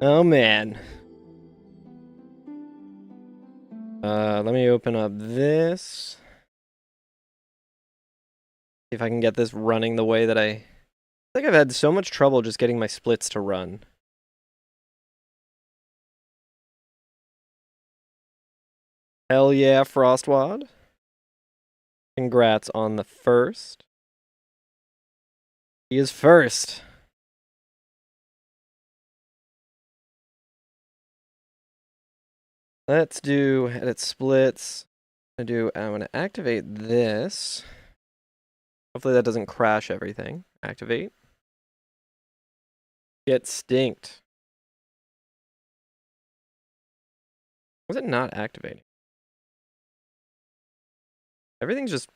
Oh, man. Let me open up this. See if I can get this running the way that I think I've had so much trouble just getting my splits to run. Hell yeah, Frostwad. Congrats on the first. He is first. Let's do edit splits. I'm gonna activate this. Hopefully that doesn't crash everything. Activate. Get stinked. Was it not activating? Everything's just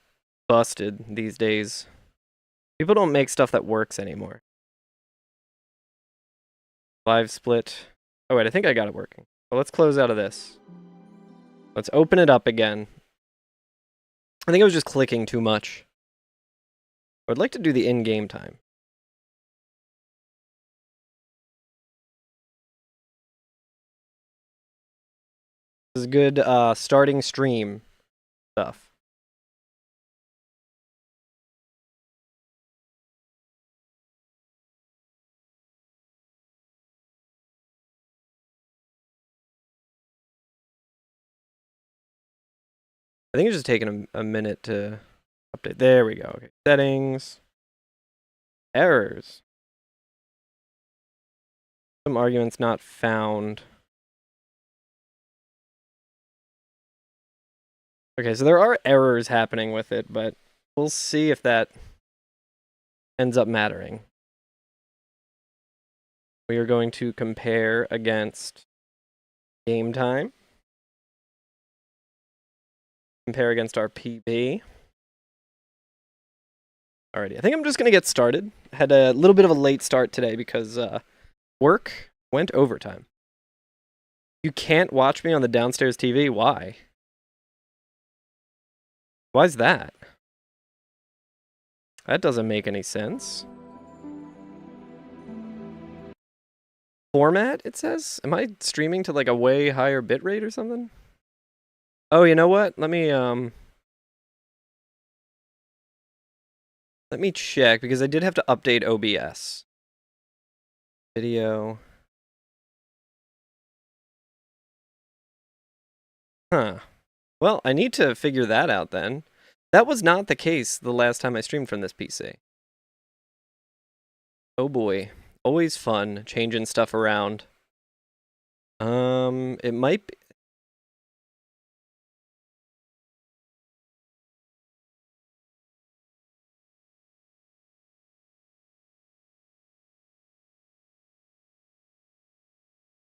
busted these days. People don't make stuff that works anymore. Live split. Oh wait, I think I got it working. Well, let's close out of this. Let's open it up again. I think I was just clicking too much. I would like to do the in-game time. This is good starting stream stuff. I think it's just taking a minute to update. There we go. Okay. Settings. Errors. Some arguments not found. Okay, so there are errors happening with it, but we'll see if that ends up mattering. We are going to compare against game time. Compare against our PB. Alrighty, I think I'm just going to get started. Had a little bit of a late start today because work went overtime. You can't watch me on the downstairs TV? Why? Why's that? That doesn't make any sense. Format, it says? Am I streaming to like a way higher bitrate or something? Oh, you know what? Let me check because I did have to update OBS. Video. Huh. Well, I need to figure that out then. That was not the case the last time I streamed from this PC. Oh boy. Always fun changing stuff around. It might be...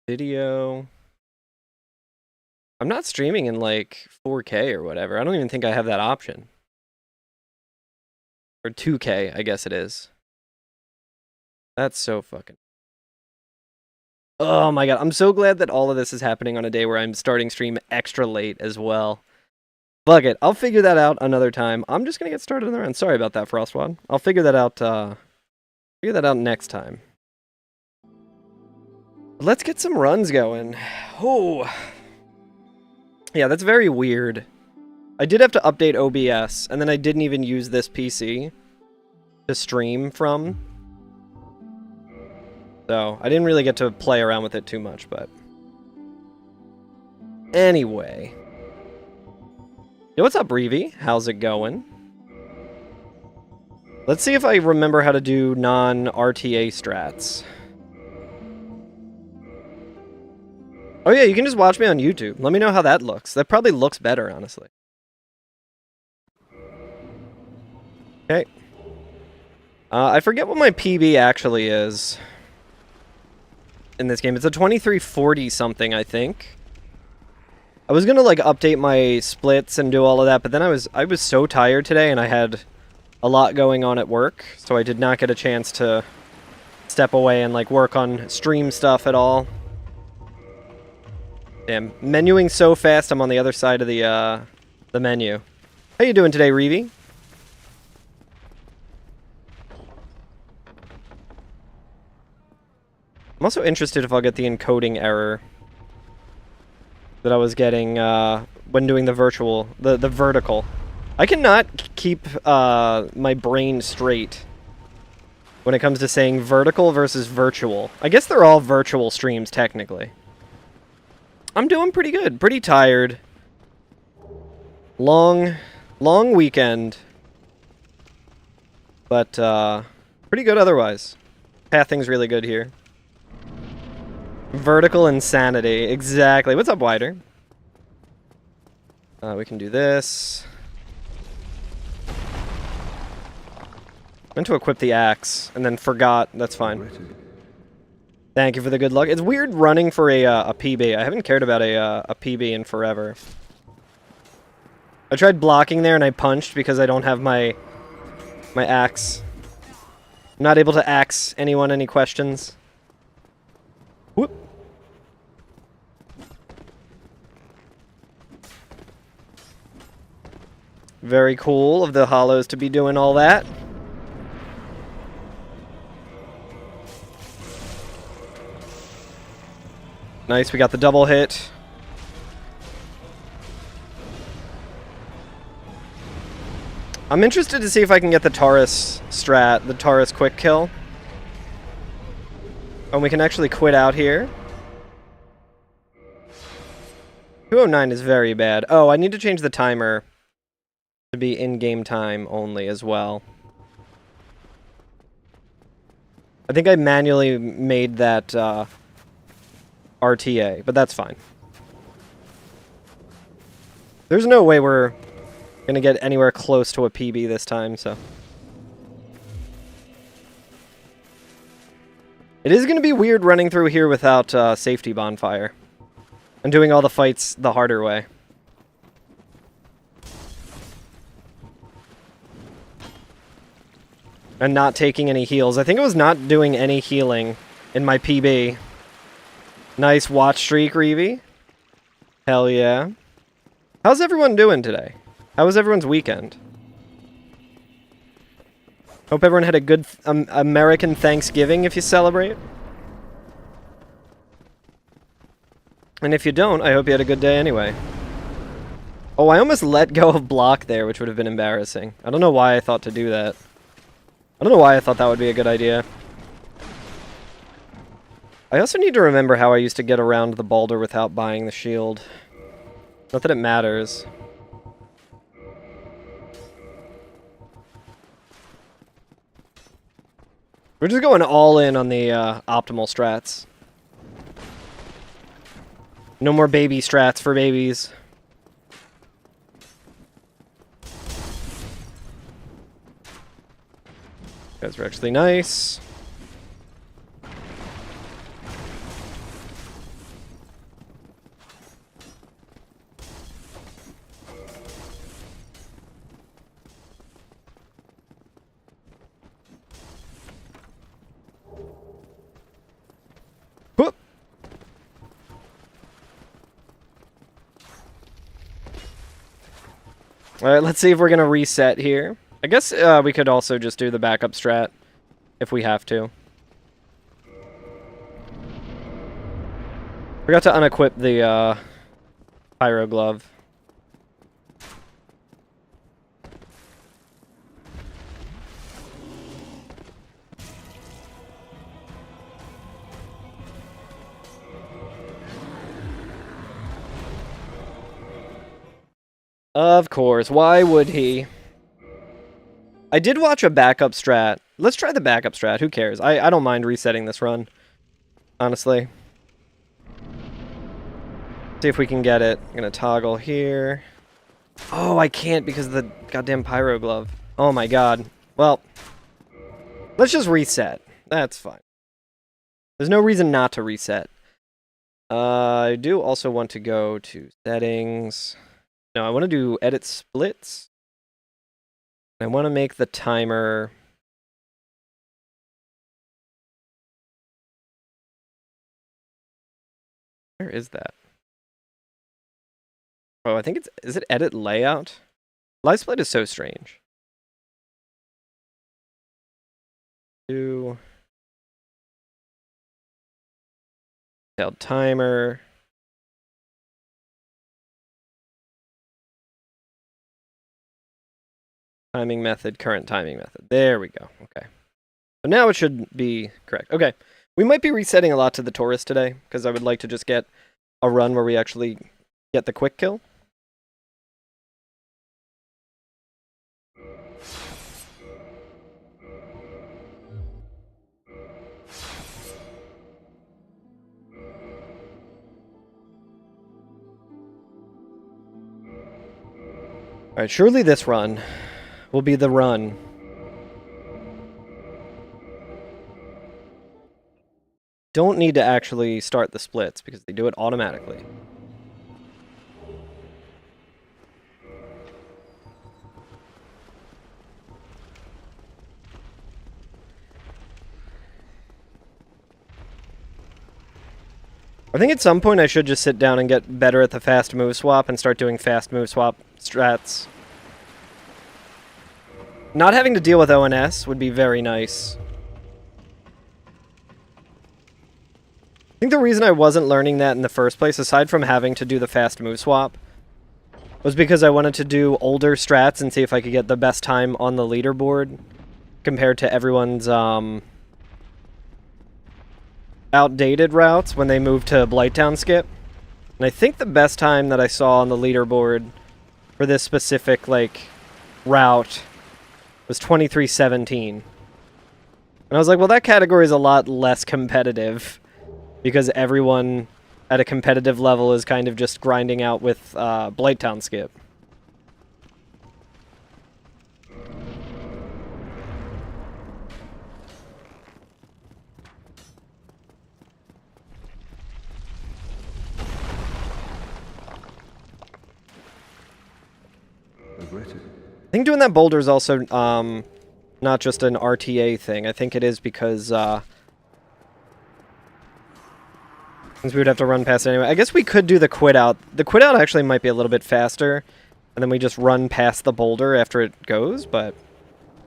Video. I'm not streaming in like 4K or whatever. I don't even think I have that option. Or 2K, I guess it is. That's so fucking... Oh my god, I'm so glad that all of this is happening on a day where I'm starting stream extra late as well. Fuck it, I'll figure that out another time. I'm just gonna get started on the round. Sorry about that, Frostwad. I'll figure that out next time. Let's get some runs going. Oh. Yeah, that's very weird. I did have to update OBS, and then I didn't even use this PC to stream from. So, I didn't really get to play around with it too much, but... Anyway. Yo, what's up, Reevy? How's it going? Let's see if I remember how to do non-RTA strats. Oh yeah, you can just watch me on YouTube. Let me know how that looks. That probably looks better, honestly. Okay. I forget what my PB actually is in this game. It's a 2340 something, I think. I was gonna like update my splits and do all of that, but then I was so tired today and I had a lot going on at work, so I did not get a chance to step away and like work on stream stuff at all. Damn, menuing so fast I'm on the other side of the menu. How you doing today, Reevy? I'm also interested if I'll get the encoding error that I was getting when doing the vertical. I cannot keep my brain straight when it comes to saying vertical versus virtual. I guess they're all virtual streams, technically. I'm doing pretty good. Pretty tired. Long weekend. But, pretty good otherwise. Pathing's really good here. Vertical insanity. Exactly. What's up, Wider? We can do this. Meant to equip the axe, and then forgot. That's fine. Thank you for the good luck. It's weird running for a PB. I haven't cared about a PB in forever. I tried blocking there, and I punched because I don't have my axe. I'm not able to axe anyone any questions. Whoop. Very cool of the hollows to be doing all that. Nice, we got the double hit. I'm interested to see if I can get the Taurus strat, the Taurus quick kill. And we can actually quit out here. 209 is very bad. Oh, I need to change the timer to be in-game time only as well. I think I manually made that RTA, but that's fine. There's no way we're gonna get anywhere close to a PB this time, so. It is gonna be weird running through here without safety bonfire. And doing all the fights the harder way. And not taking any heals. I think it was not doing any healing in my PB. Nice watch streak, Reevy. Hell yeah. How's everyone doing today? How was everyone's weekend? Hope everyone had a good American Thanksgiving if you celebrate. And if you don't, I hope you had a good day anyway. Oh, I almost let go of block there, which would have been embarrassing. I don't know why I thought to do that. I don't know why I thought that would be a good idea. I also need to remember how I used to get around the boulder without buying the shield. Not that it matters. We're just going all in on the optimal strats. No more baby strats for babies. You guys are actually nice. Whoop. Alright, let's see if we're gonna reset here. I guess we could also just do the backup strat if we have to. Forgot to unequip the pyro glove. Of course, why would he? I did watch a backup strat. Let's try the backup strat, who cares? I don't mind resetting this run, honestly. See if we can get it. I'm gonna toggle here. Oh, I can't because of the goddamn pyro glove. Oh my god. Well, let's just reset. That's fine. There's no reason not to reset. I do also want to go to settings. No, I want to do edit splits. I want to make the timer... Where is that? Oh, I think it's... Is it edit layout? Live split is so strange. Detailed timer. Timing method, current timing method. There we go. Okay. So now it should be correct. Okay. We might be resetting a lot to the Taurus today, because I would like to just get a run where we actually get the quick kill. Alright, surely this run will be the run. Don't need to actually start the splits, because they do it automatically. I think at some point I should just sit down and get better at the fast move swap and start doing fast move swap strats. Not having to deal with ONS would be very nice. I think the reason I wasn't learning that in the first place, aside from having to do the fast move swap, was because I wanted to do older strats and see if I could get the best time on the leaderboard compared to everyone's outdated routes when they moved to Blighttown skip. And I think the best time that I saw on the leaderboard for this specific route was 23:17. And I was like, well, that category is a lot less competitive because everyone at a competitive level is kind of just grinding out with Blighttown skip. I think doing that boulder is also not just an RTA thing. I think it is because since we would have to run past it anyway. I guess we could do the quit out. The quit out actually might be a little bit faster, and then we just run past the boulder after it goes, but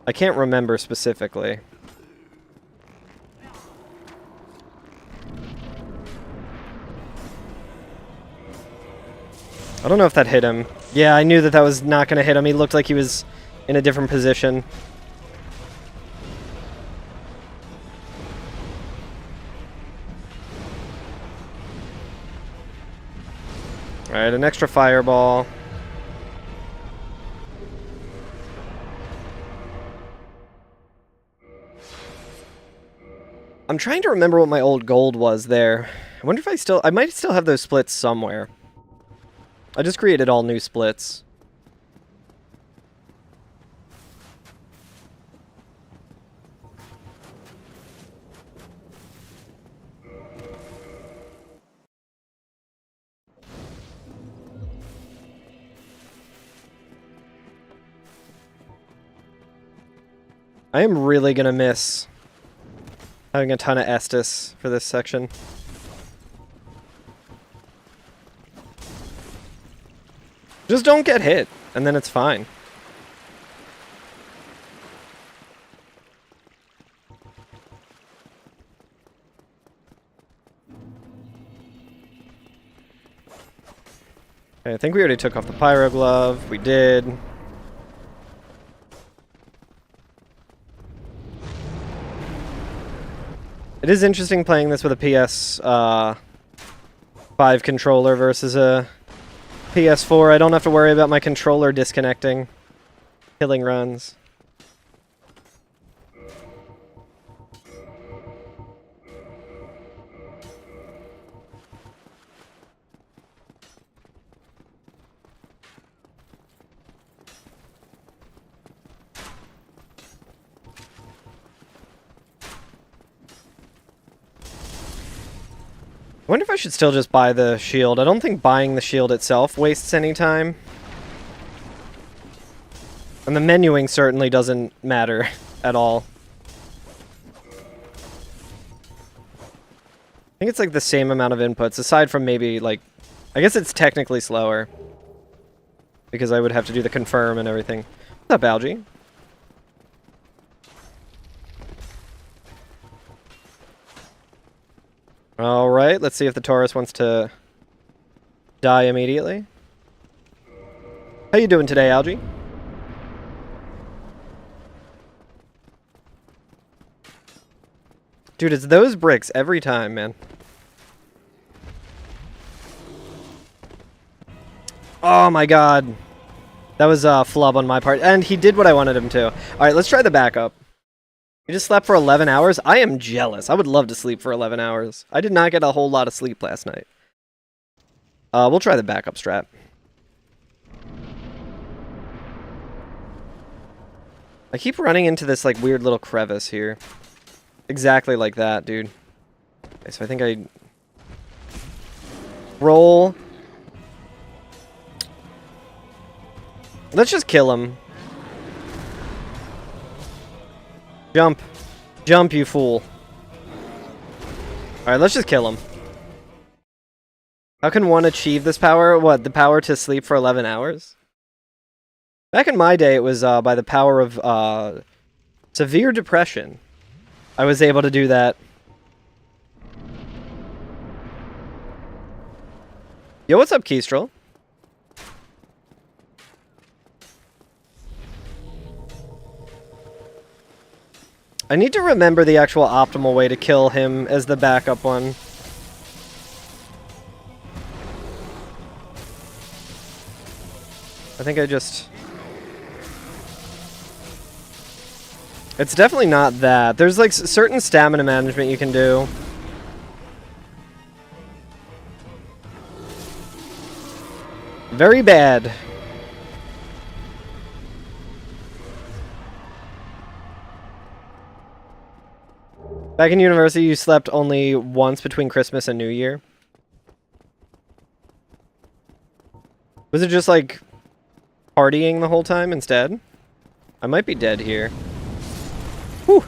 I can't remember specifically. I don't know if that hit him. Yeah, I knew that that was not going to hit him. He looked like he was in a different position. Alright, an extra fireball. I'm trying to remember what my old gold was there. I wonder if I might still have those splits somewhere. I just created all new splits. I am really gonna miss having a ton of Estus for this section. Just don't get hit, and then it's fine. Okay, I think we already took off the Pyro Glove. We did. It is interesting playing this with a PS5 controller versus a PS4. I don't have to worry about my controller disconnecting, killing runs. I wonder if I should still just buy the shield. I don't think buying the shield itself wastes any time. And the menuing certainly doesn't matter at all. I think it's like the same amount of inputs, aside from maybe I guess it's technically slower. Because I would have to do the confirm and everything. What's up, Algie? Alright, let's see if the Taurus wants to die immediately. How you doing today, Algie? Dude, it's those bricks every time, man. Oh my god. That was a flub on my part. And he did what I wanted him to. Alright, let's try the backup. You just slept for 11 hours? I am jealous. I would love to sleep for 11 hours. I did not get a whole lot of sleep last night. We'll try the backup strat. I keep running into this, like, weird little crevice here. Exactly like that, dude. Okay, so I think I... Roll. Let's just kill him. Jump. Jump, you fool. Alright, let's just kill him. How can one achieve this power? What, the power to sleep for 11 hours? Back in my day, it was by the power of severe depression. I was able to do that. Yo, what's up, Kestrel? I need to remember the actual optimal way to kill him as the backup one. I think I just... It's definitely not that. There's like certain stamina management you can do. Very bad. Back in university, you slept only once between Christmas and New Year. Was it just like partying the whole time instead? I might be dead here. Whew.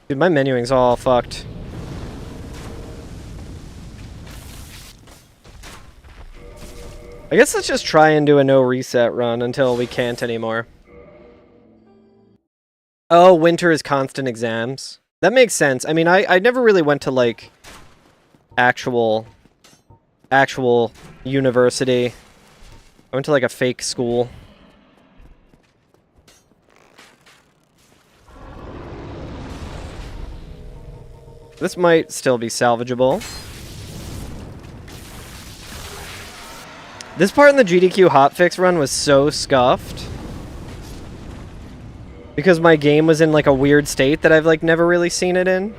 Dude, my menuing's all fucked. I guess let's just try and do a no reset run until we can't anymore. Oh, winter is constant exams. That makes sense. I mean, I never really went to, like, actual university. I went to, like, a fake school. This might still be salvageable. This part in the GDQ hotfix run was so scuffed. Because my game was in, like, a weird state that I've, like, never really seen it in.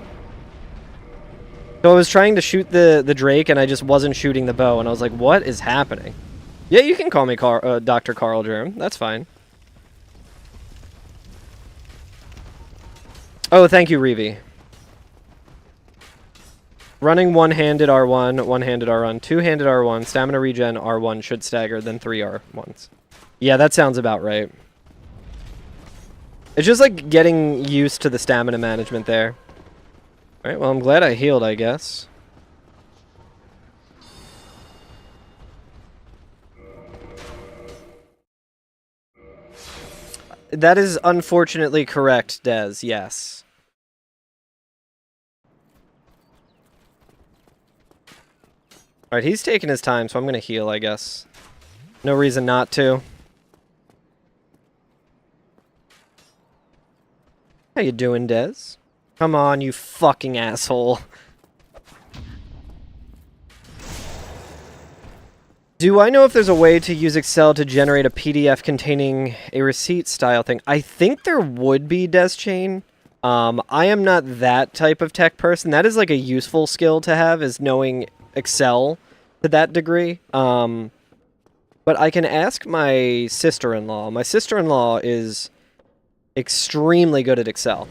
So I was trying to shoot the Drake, and I just wasn't shooting the bow, and I was like, what is happening? Yeah, you can call me Dr. Carl Germ. That's fine. Oh, thank you, Reevy. Running one-handed R1, one-handed R1, two-handed R1, stamina regen R1 should stagger, then 3 R1s. Yeah, that sounds about right. It's just like getting used to the stamina management there. Alright, well, I'm glad I healed, I guess. That is unfortunately correct, Des, yes. Alright, he's taking his time, so I'm gonna heal, I guess. No reason not to. How you doing, Des? Come on, you fucking asshole. Do I know if there's a way to use Excel to generate a PDF containing a receipt style thing? I think there would be, Deschain. I am not that type of tech person. That is like a useful skill to have, is knowing Excel to that degree. But I can ask my sister-in-law. My sister-in-law is extremely good at Excel.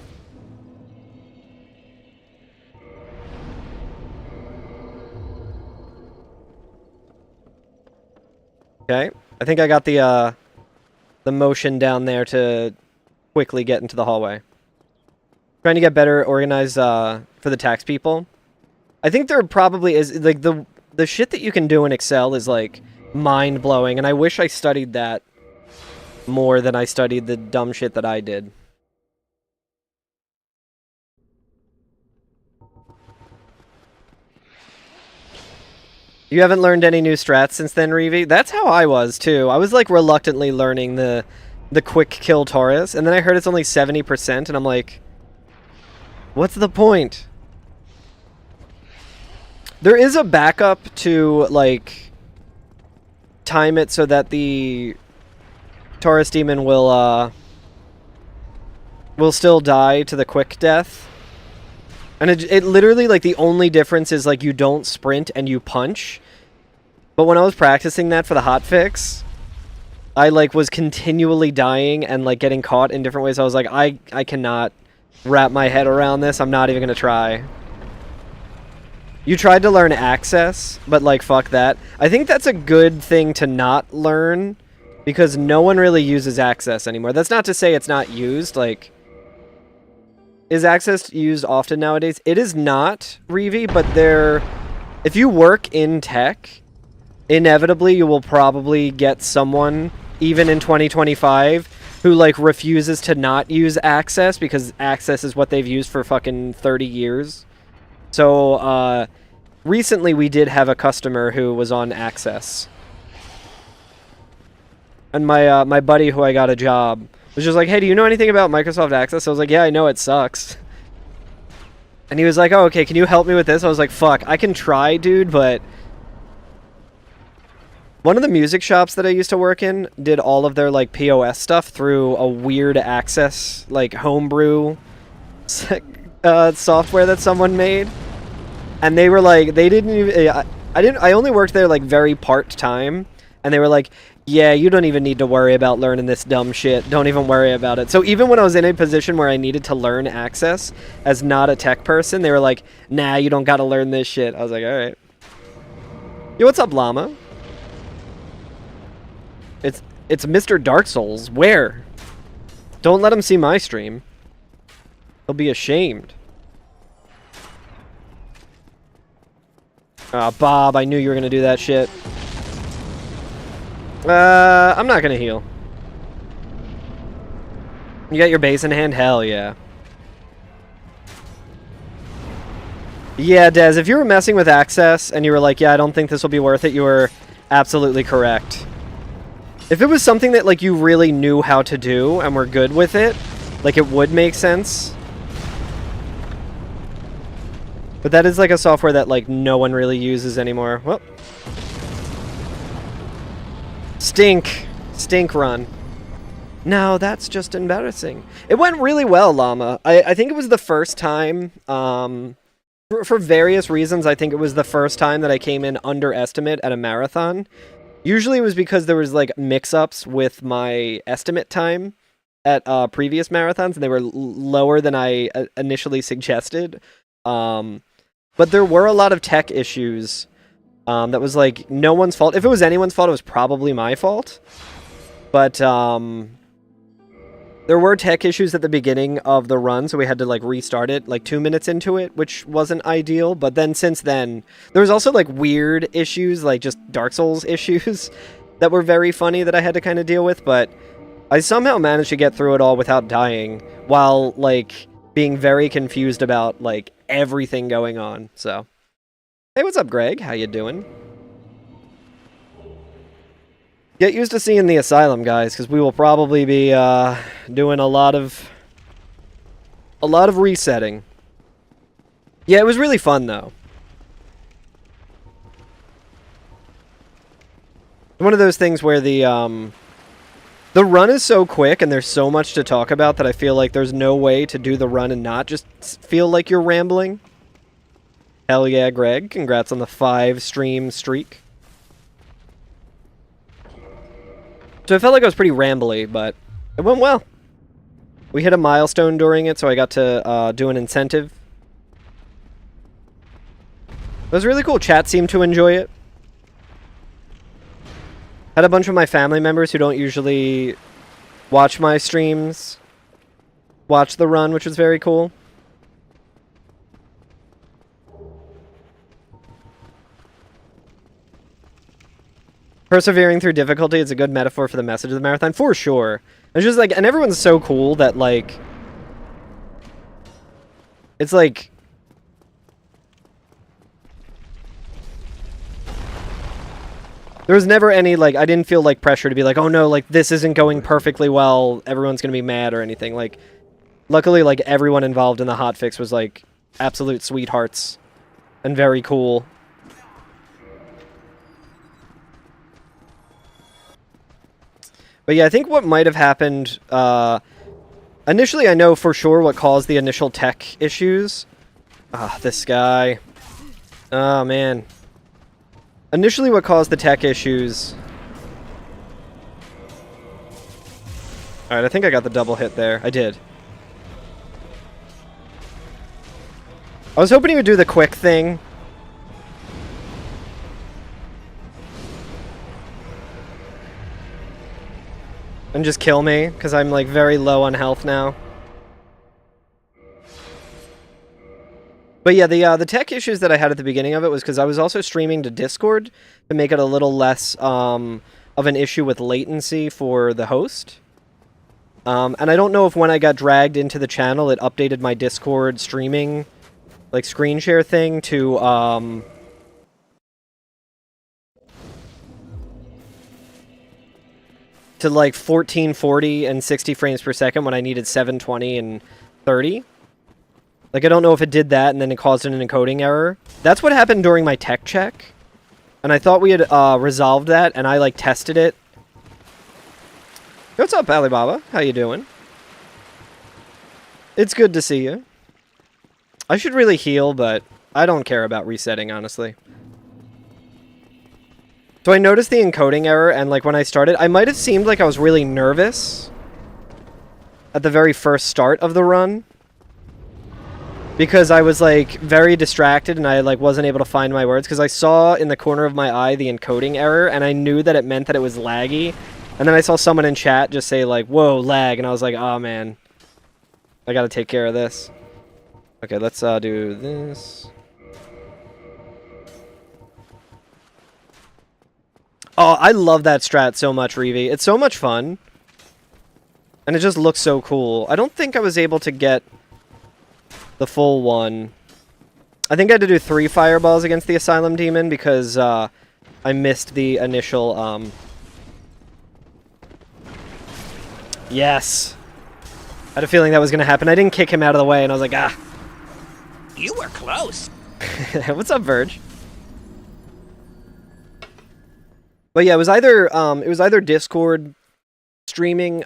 Okay, I think I got the motion down there to quickly get into the hallway. Trying to get better organized for the tax people. I think there probably is, like, the shit that you can do in Excel is, like, mind-blowing, and I wish I studied that more than I studied the dumb shit that I did. You haven't learned any new strats since then, Reevy? That's how I was, too. I was, like, reluctantly learning the quick kill Taurus, and then I heard it's only 70%, and I'm like, what's the point? There is a backup to, like, time it so that the Taurus demon will still die to the quick death. And it literally, like, the only difference is, like, you don't sprint and you punch. But when I was practicing that for the hotfix, I, like, was continually dying and, like, getting caught in different ways. I was like, I cannot wrap my head around this. I'm not even going to try. You tried to learn access, but, like, fuck that. I think that's a good thing to not learn, because no one really uses access anymore. That's not to say it's not used, like... Is access used often nowadays? It is not, Reevy, but if you work in tech, inevitably you will probably get someone, even in 2025, who, like, refuses to not use access because access is what they've used for fucking 30 years. So, recently we did have a customer who was on access. And my buddy who I got a job was just like, hey, do you know anything about Microsoft Access? I was like, yeah, I know it sucks. And he was like, oh, okay, can you help me with this? I was like, fuck, I can try, dude, but... One of the music shops that I used to work in did all of their, like, POS stuff through a weird Access, like, homebrew software that someone made. And they were like, they didn't even... I only worked there, like, very part-time. And they were like, yeah, you don't even need to worry about learning this dumb shit. Don't even worry about it. So even when I was in a position where I needed to learn Access as not a tech person, they were like, nah, you don't gotta learn this shit. I was like, alright. Yo, what's up, Llama? It's Mr. Dark Souls. Where? Don't let him see my stream. He'll be ashamed. Ah, Bob, I knew you were gonna do that shit. I'm not gonna heal. You got your base in hand? Hell yeah. Yeah, Dez, if you were messing with access and you were like, yeah, I don't think this will be worth it, you were absolutely correct. If it was something that, like, you really knew how to do and were good with it, like, it would make sense. But that is, like, a software that, like, no one really uses anymore. Well. Stink run. No, that's just embarrassing. It went really well, Llama. I think it was the first time, for various reasons, I think it was the first time that I came in underestimate at a marathon. Usually it was because there was, like, mix-ups with my estimate time at previous marathons, and they were lower than I initially suggested. But there were a lot of tech issues. That was, like, no one's fault. If it was anyone's fault, it was probably my fault. But, there were tech issues at the beginning of the run, so we had to, like, restart it, like, 2 minutes into it, which wasn't ideal. But then, since then, there was also, like, weird issues, like, just Dark Souls issues that were very funny that I had to kind of deal with. But I somehow managed to get through it all without dying, while, like, being very confused about, like, everything going on, so... Hey, what's up, Greg? How you doing? Get used to seeing the asylum, guys, because we will probably be doing a lot of resetting. Yeah, it was really fun, though. One of those things where the run is so quick and there's so much to talk about that I feel like there's no way to do the run and not just feel like you're rambling. Hell yeah, Greg. Congrats on the 5-stream streak. So I felt like I was pretty rambly, but it went well. We hit a milestone during it, so I got to do an incentive. It was really cool. Chat seemed to enjoy it. Had a bunch of my family members who don't usually watch my streams watch the run, which was very cool. Persevering through difficulty is a good metaphor for the message of the marathon, for sure. It's just like, and everyone's so cool that like, it's like, there was never any, like, I didn't feel like pressure to be like, oh no, like, this isn't going perfectly well, everyone's gonna be mad or anything. Like, luckily, like, everyone involved in the hotfix was like absolute sweethearts and very cool. But yeah, I think what might have happened, initially I know for sure what caused the initial tech issues. Ah, this guy. Oh, man. Initially what caused the tech issues... Alright, I think I got the double hit there. I did. I was hoping he would do the quick thing. And just kill me, because I'm like very low on health now. But yeah, the tech issues that I had at the beginning of it was because I was also streaming to Discord to make it a little less of an issue with latency for the host. And I don't know if when I got dragged into the channel, it updated my Discord streaming, like, screen share thing to like 1440 and 60 frames per second when I needed 720 and 30. Like, I don't know if it did that and then it caused an encoding error. That's what happened during my tech check. And I thought we had resolved that, and I, like, tested it. What's up, Alibaba? How you doing? It's good to see you. I should really heal, but I don't care about resetting, honestly. So I noticed the encoding error, and like when I started, I might have seemed like I was really nervous at the very first start of the run. Because I was like very distracted and I like wasn't able to find my words because I saw in the corner of my eye the encoding error and I knew that it meant that it was laggy. And then I saw someone in chat just say like, whoa, lag, and I was like, oh man, I gotta take care of this. Okay, let's do this. Oh, I love that strat so much, Reevy. It's so much fun. And it just looks so cool. I don't think I was able to get the full one. I think I had to do 3 fireballs against the Asylum Demon because I missed the initial... Yes! I had a feeling that was going to happen. I didn't kick him out of the way, and I was like, ah. You were close. What's up, Verge? But yeah, it was either Discord streaming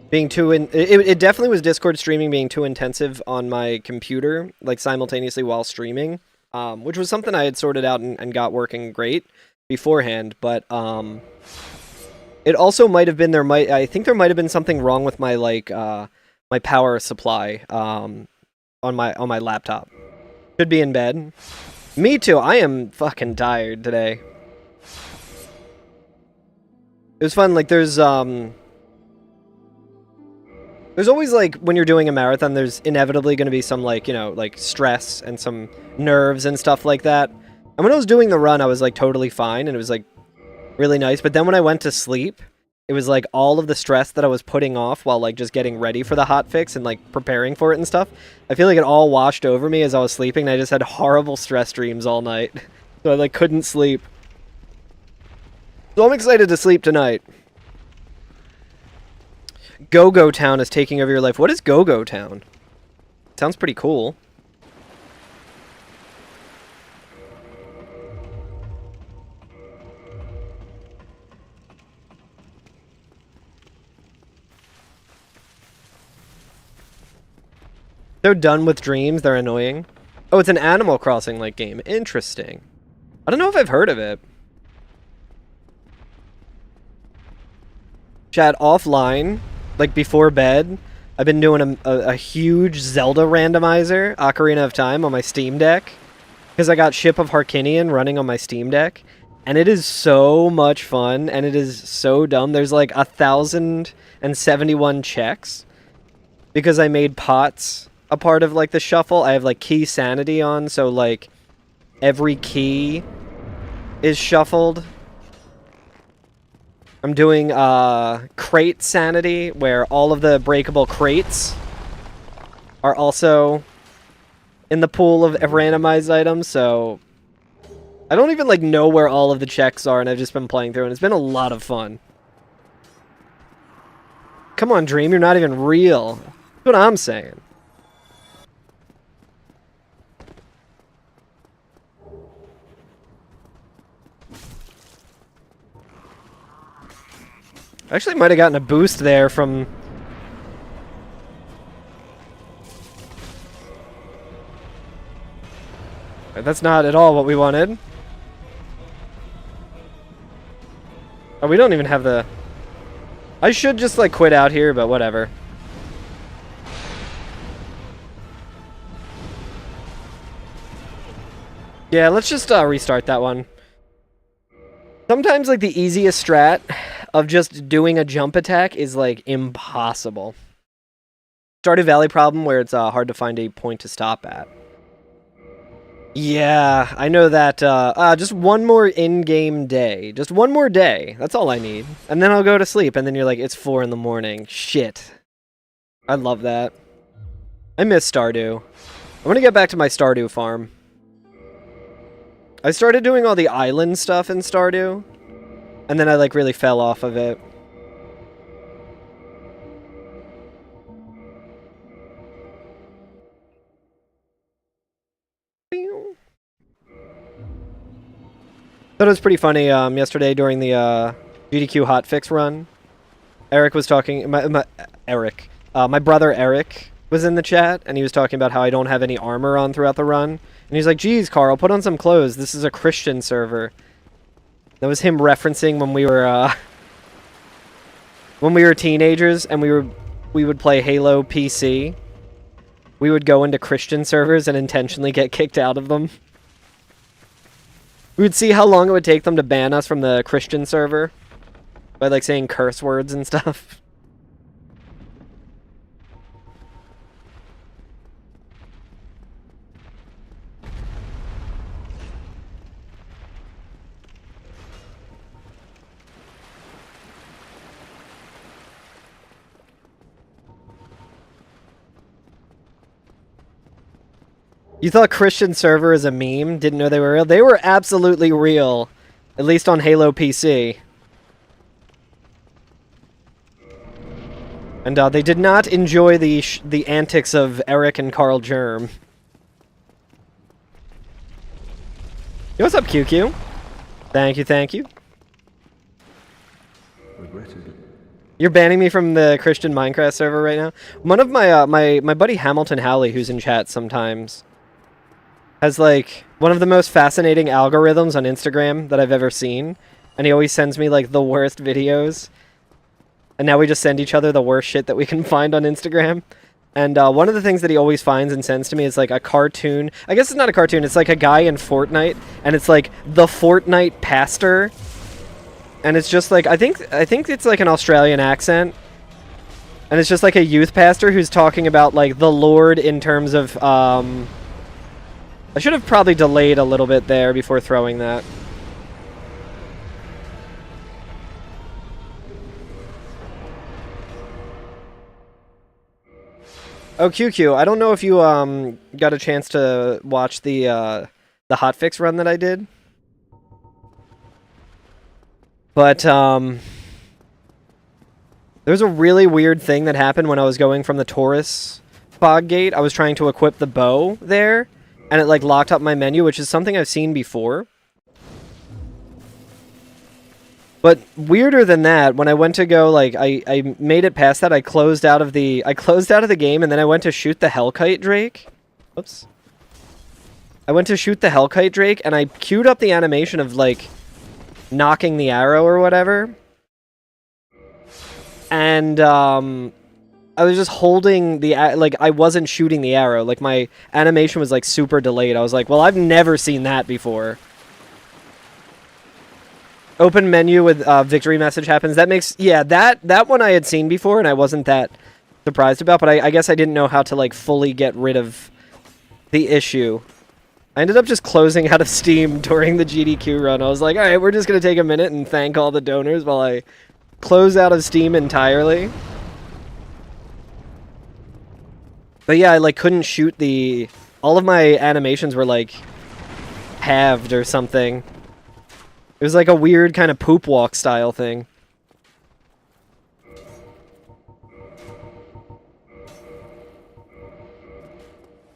being too it definitely was Discord streaming being too intensive on my computer, like simultaneously while streaming, which was something I had sorted out and got working great beforehand. But it also might have been I think there might have been something wrong with my my power supply on my laptop. Should be in bed. Me too. I am fucking tired today. It was fun. Like there's always like when you're doing a marathon, there's inevitably going to be some like, you know, like stress and some nerves and stuff like that. And when I was doing the run, I was like totally fine and it was like really nice. But then when I went to sleep, it was like all of the stress that I was putting off while like just getting ready for the hotfix and like preparing for it and stuff. I feel like it all washed over me as I was sleeping. And I just had horrible stress dreams all night. So I like couldn't sleep. So I'm excited to sleep tonight. Go-Go Town is taking over your life. What is Go-Go Town? Sounds pretty cool. They're done with dreams. They're annoying. Oh, it's an Animal Crossing-like game. Interesting. I don't know if I've heard of it. Chat, offline, like before bed, I've been doing a huge Zelda randomizer, Ocarina of Time, on my Steam Deck. Because I got Ship of Harkinian running on my Steam Deck. And it is so much fun, and it is so dumb. There's like 1,071 checks. Because I made pots a part of like the shuffle. I have like key sanity on, so like every key is shuffled. I'm doing crate sanity, where all of the breakable crates are also in the pool of randomized items, so I don't even like know where all of the checks are, and I've just been playing through, and it's been a lot of fun. Come on, Dream, you're not even real. That's what I'm saying. I actually might have gotten a boost there from... That's not at all what we wanted. Oh, we don't even have the... I should just, like, quit out here, but whatever. Yeah, let's just restart that one. Sometimes, like, the easiest strat of just doing a jump attack is, like, impossible. Stardew Valley problem where it's hard to find a point to stop at. Yeah, I know that. Just one more in-game day. Just one more day. That's all I need. And then I'll go to sleep, and then you're like, it's 4 in the morning. Shit. I love that. I miss Stardew. I want to get back to my Stardew farm. I started doing all the island stuff in Stardew, and then I, like, really fell off of it. Thought it was pretty funny yesterday during the GDQ hotfix run. Eric was talking... My brother Eric was in the chat, and he was talking about how I don't have any armor on throughout the run. And he's like, geez, Carl, put on some clothes. This is a Christian server. That was him referencing when we were teenagers and we would play Halo PC. We would go into Christian servers and intentionally get kicked out of them. We would see how long it would take them to ban us from the Christian server by, like, saying curse words and stuff. You thought Christian server is a meme? Didn't know they were real? They were absolutely real. At least on Halo PC. And they did not enjoy the antics of Eric and Carl Germ. Yo, what's up, QQ? Thank you, thank you. You're banning me from the Christian Minecraft server right now? One of my my buddy Hamilton Howley, who's in chat sometimes, has, like, one of the most fascinating algorithms on Instagram that I've ever seen. And he always sends me, like, the worst videos. And now we just send each other the worst shit that we can find on Instagram. And one of the things that he always finds and sends to me is, like, a cartoon. I guess it's not a cartoon. It's, like, a guy in Fortnite. And it's, like, the Fortnite pastor. And it's just, like, I think it's, like, an Australian accent. And it's just, like, a youth pastor who's talking about, like, the Lord in terms of, I should have probably delayed a little bit there before throwing that. Oh, QQ, I don't know if you got a chance to watch the hotfix run that I did. But there was a really weird thing that happened when I was going from the Taurus fog gate. I was trying to equip the bow there. And it, like, locked up my menu, which is something I've seen before. But weirder than that, when I went to go, like, I made it past that, I closed out of the game, and then I went to shoot the Hellkite Drake. Oops. I went to shoot the Hellkite Drake, and I queued up the animation of, like, knocking the arrow or whatever. And, I was just holding the, like, I wasn't shooting the arrow. Like, my animation was, like, super delayed. I was like, well, I've never seen that before. Open menu with victory message happens. That makes, yeah, that one I had seen before, and I wasn't that surprised about, but I guess I didn't know how to, like, fully get rid of the issue. I ended up just closing out of Steam during the GDQ run. I was like, alright, we're just going to take a minute and thank all the donors while I close out of Steam entirely. But yeah, I like couldn't shoot the... All of my animations were like halved or something. It was like a weird kind of poop walk style thing.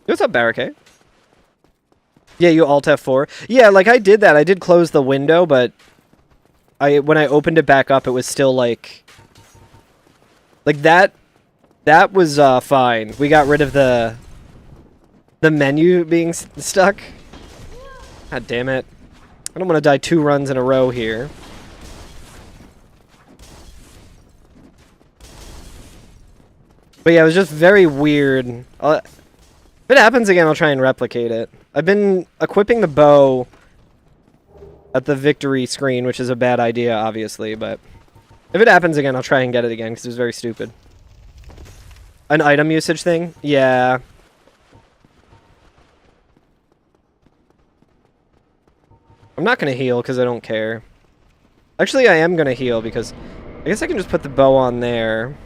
What's up, Barricade? Yeah, you Alt F4. Yeah, like I did that. I did close the window, but when I opened it back up, it was still like that. That was fine. We got rid of the menu being stuck. God damn it! I don't want to die 2 runs in a row here. But yeah, it was just very weird. If it happens again, I'll try and replicate it. I've been equipping the bow at the victory screen, which is a bad idea, obviously, but if it happens again, I'll try and get it again, because it was very stupid. An item usage thing? Yeah. I'm not going to heal, because I don't care. Actually, I am going to heal, because I guess I can just put the bow on there.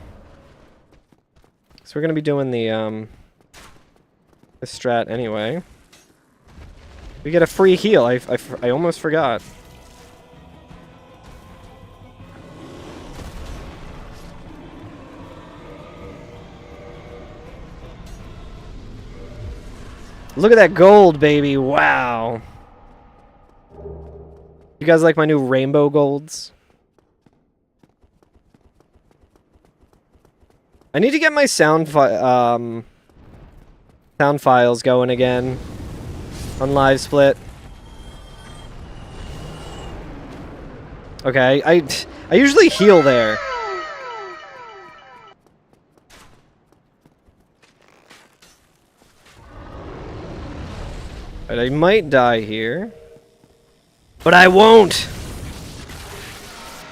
So we're going to be doing the strat anyway. We get a free heal. I almost forgot. Look at that gold, baby. Wow. You guys like my new rainbow golds? I need to get my sound files going again on live split. Okay, I usually heal there. Right, I might die here, but I won't.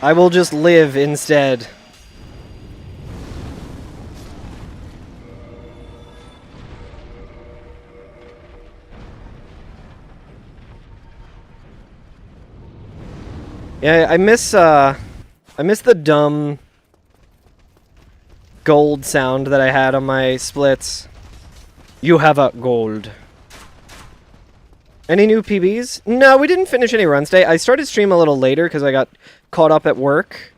I will just live instead. Yeah, I miss the dumb gold sound that I had on my splits. You have a gold. Any new PBs? No, we didn't finish any runs today. I started stream a little later because I got caught up at work,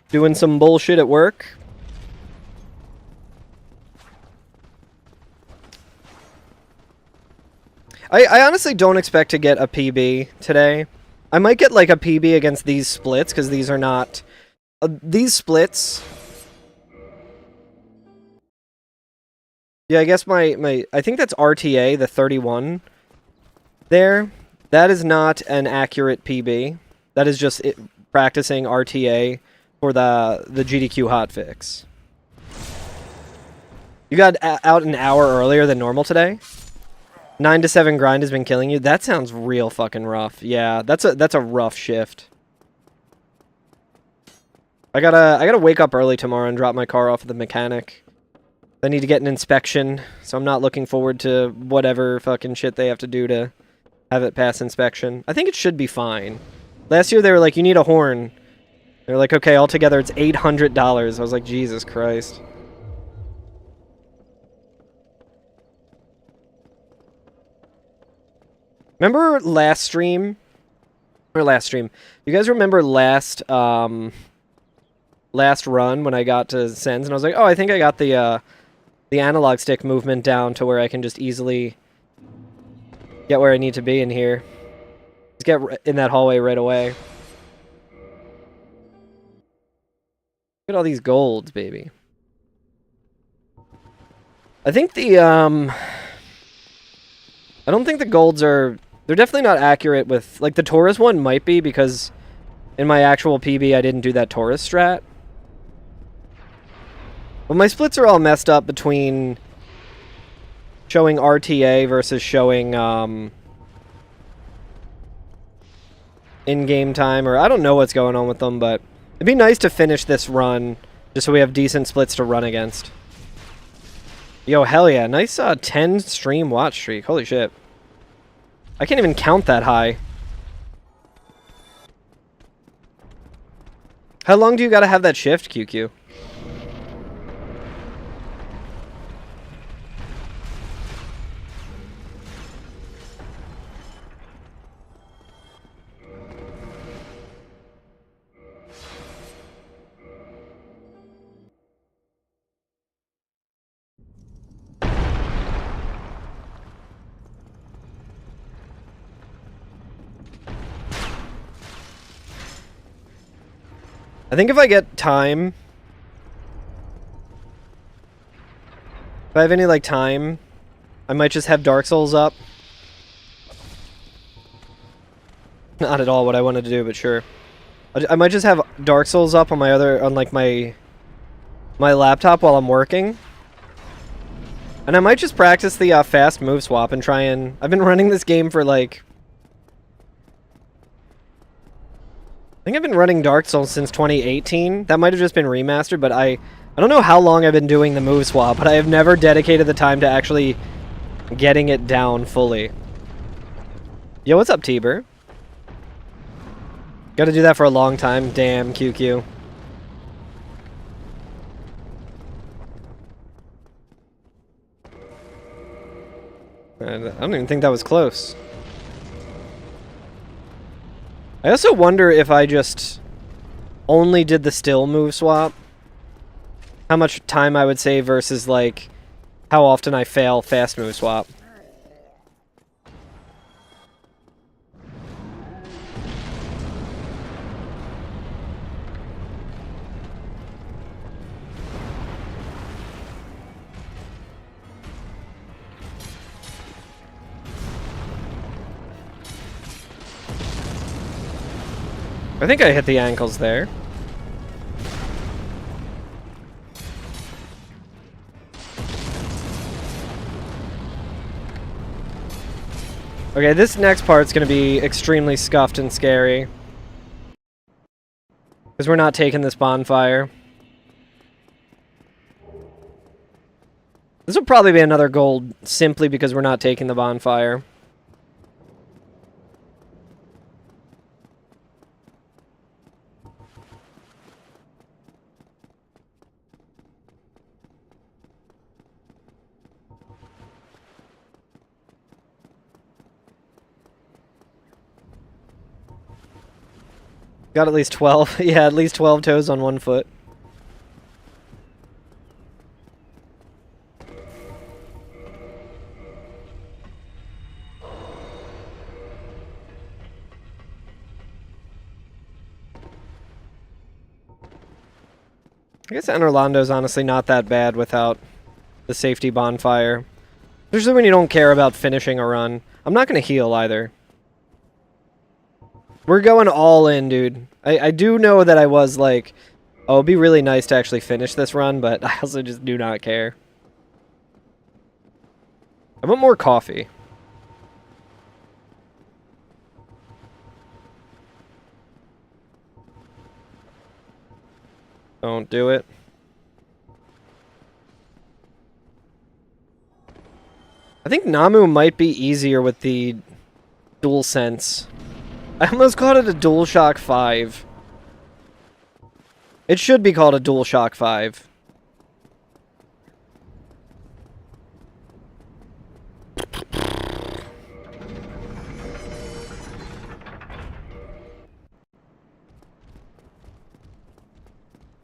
doing some bullshit at work. I honestly don't expect to get a PB today. I might get like a PB against these splits, because these are not... these splits... Yeah, I guess my... I think that's RTA, the 31 there. That is not an accurate PB. That is just practicing RTA for the GDQ hotfix. You got out an hour earlier than normal today? 9 to 7 grind has been killing you? That sounds real fucking rough. Yeah, that's a rough shift. I gotta wake up early tomorrow and drop my car off at the mechanic. I need to get an inspection, so I'm not looking forward to whatever fucking shit they have to do to have it pass inspection. I think it should be fine. Last year they were like, you need a horn. They're like, okay, altogether it's $800. I was like, Jesus Christ. Remember last stream? Or last stream. You guys remember last run when I got to Sens and I was like, oh, I think I got the analog stick movement down to where I can just easily get where I need to be in here. Just get in that hallway right away. Look at all these golds, baby. I think the, I don't think the golds are... They're definitely not accurate with... Like, the Taurus one might be, because in my actual PB, I didn't do that Taurus strat. But my splits are all messed up between showing RTA versus showing in-game time, or I don't know what's going on with them, but it'd be nice to finish this run just so we have decent splits to run against. Yo, hell yeah. Nice 10 stream watch streak. Holy shit. I can't even count that high. How long do you gotta have that shift, QQ? I think if I get time... If I have any, like, time, I might just have Dark Souls up. Not at all what I wanted to do, but sure. I might just have Dark Souls up on my other... on, like, my laptop while I'm working. And I might just practice the fast move swap and try and... I've been running this game for, like... I think I've been running Dark Souls since 2018. That might have just been remastered, but I don't know how long I've been doing the move swap, but I have never dedicated the time to actually getting it down fully. Yo, what's up, T-Ber? Gotta do that for a long time. Damn, QQ. I don't even think that was close. I also wonder if I just only did the still move swap, how much time I would save versus, like, how often I fail fast move swap. I think I hit the ankles there. Okay, this next part's gonna be extremely scuffed and scary. Because we're not taking this bonfire. This will probably be another gold simply because we're not taking the bonfire. Got at least 12. Yeah, at least 12 toes on one foot. I guess Enerlando's honestly not that bad without the safety bonfire. Especially when you don't care about finishing a run. I'm not going to heal either. We're going all in, dude. I do know that I was like, oh, it'd be really nice to actually finish this run, but I also just do not care. I want more coffee. Don't do it. I think Namu might be easier with the DualSense. I almost called it a DualShock 5. It should be called a DualShock 5.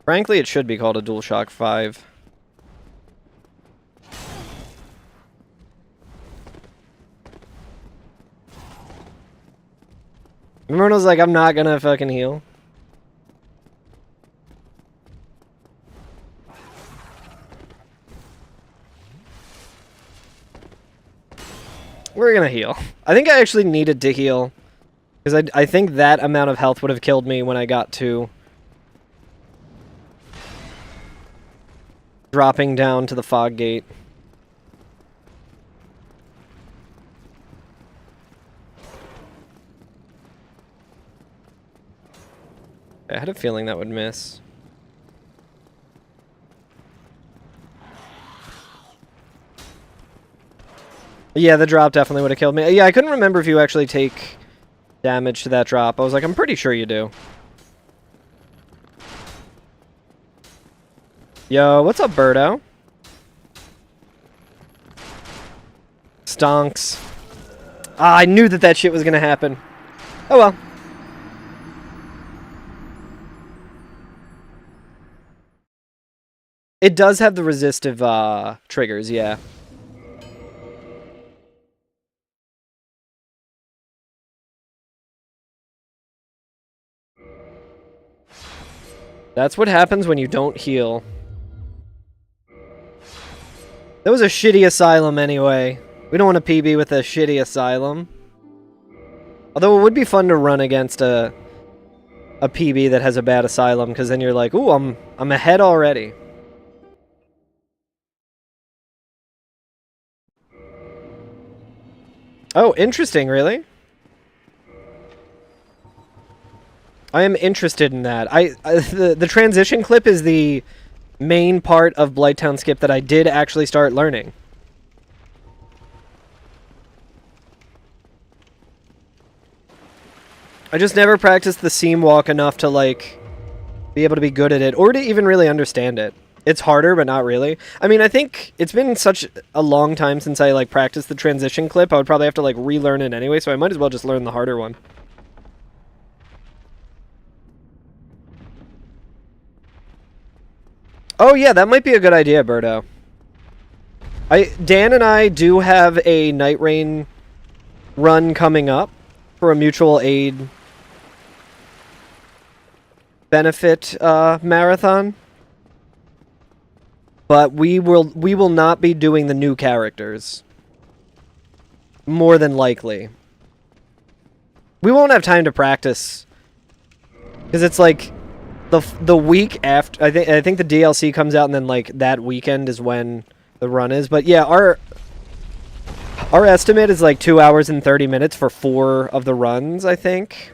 Frankly, it should be called a DualShock 5. Remember when I was like, I'm not gonna fucking heal? We're gonna heal. I think I actually needed to heal. Because I think that amount of health would have killed me when I got to... dropping down to the fog gate. I had a feeling that would miss. Yeah, the drop definitely would have killed me. Yeah, I couldn't remember if you actually take damage to that drop. I was like, I'm pretty sure you do. Yo, what's up, Birdo? Stonks. Ah, I knew that that shit was gonna happen. Oh well. It does have the resistive triggers, yeah. That's what happens when you don't heal. That was a shitty asylum anyway. We don't want a PB with a shitty asylum. Although it would be fun to run against a PB that has a bad asylum, because then you're like, ooh, I'm ahead already. Oh, interesting, really? I am interested in that. The transition clip is the main part of Blighttown Skip that I did actually start learning. I just never practiced the seam walk enough to, like, be able to be good at it, or to even really understand it. It's harder, but not really. I mean, I think it's been such a long time since I, like, practiced the transition clip, I would probably have to, like, relearn it anyway, so I might as well just learn the harder one. Oh yeah, that might be a good idea, Birdo. Dan and I do have a Night Rain run coming up for a mutual aid benefit marathon. But we will not be doing the new characters. More than likely. We won't have time to practice. Because it's like the week after, I think the DLC comes out, and then like that weekend is when the run is. But yeah, our estimate is like 2 hours and 30 minutes for 4 of the runs, I think.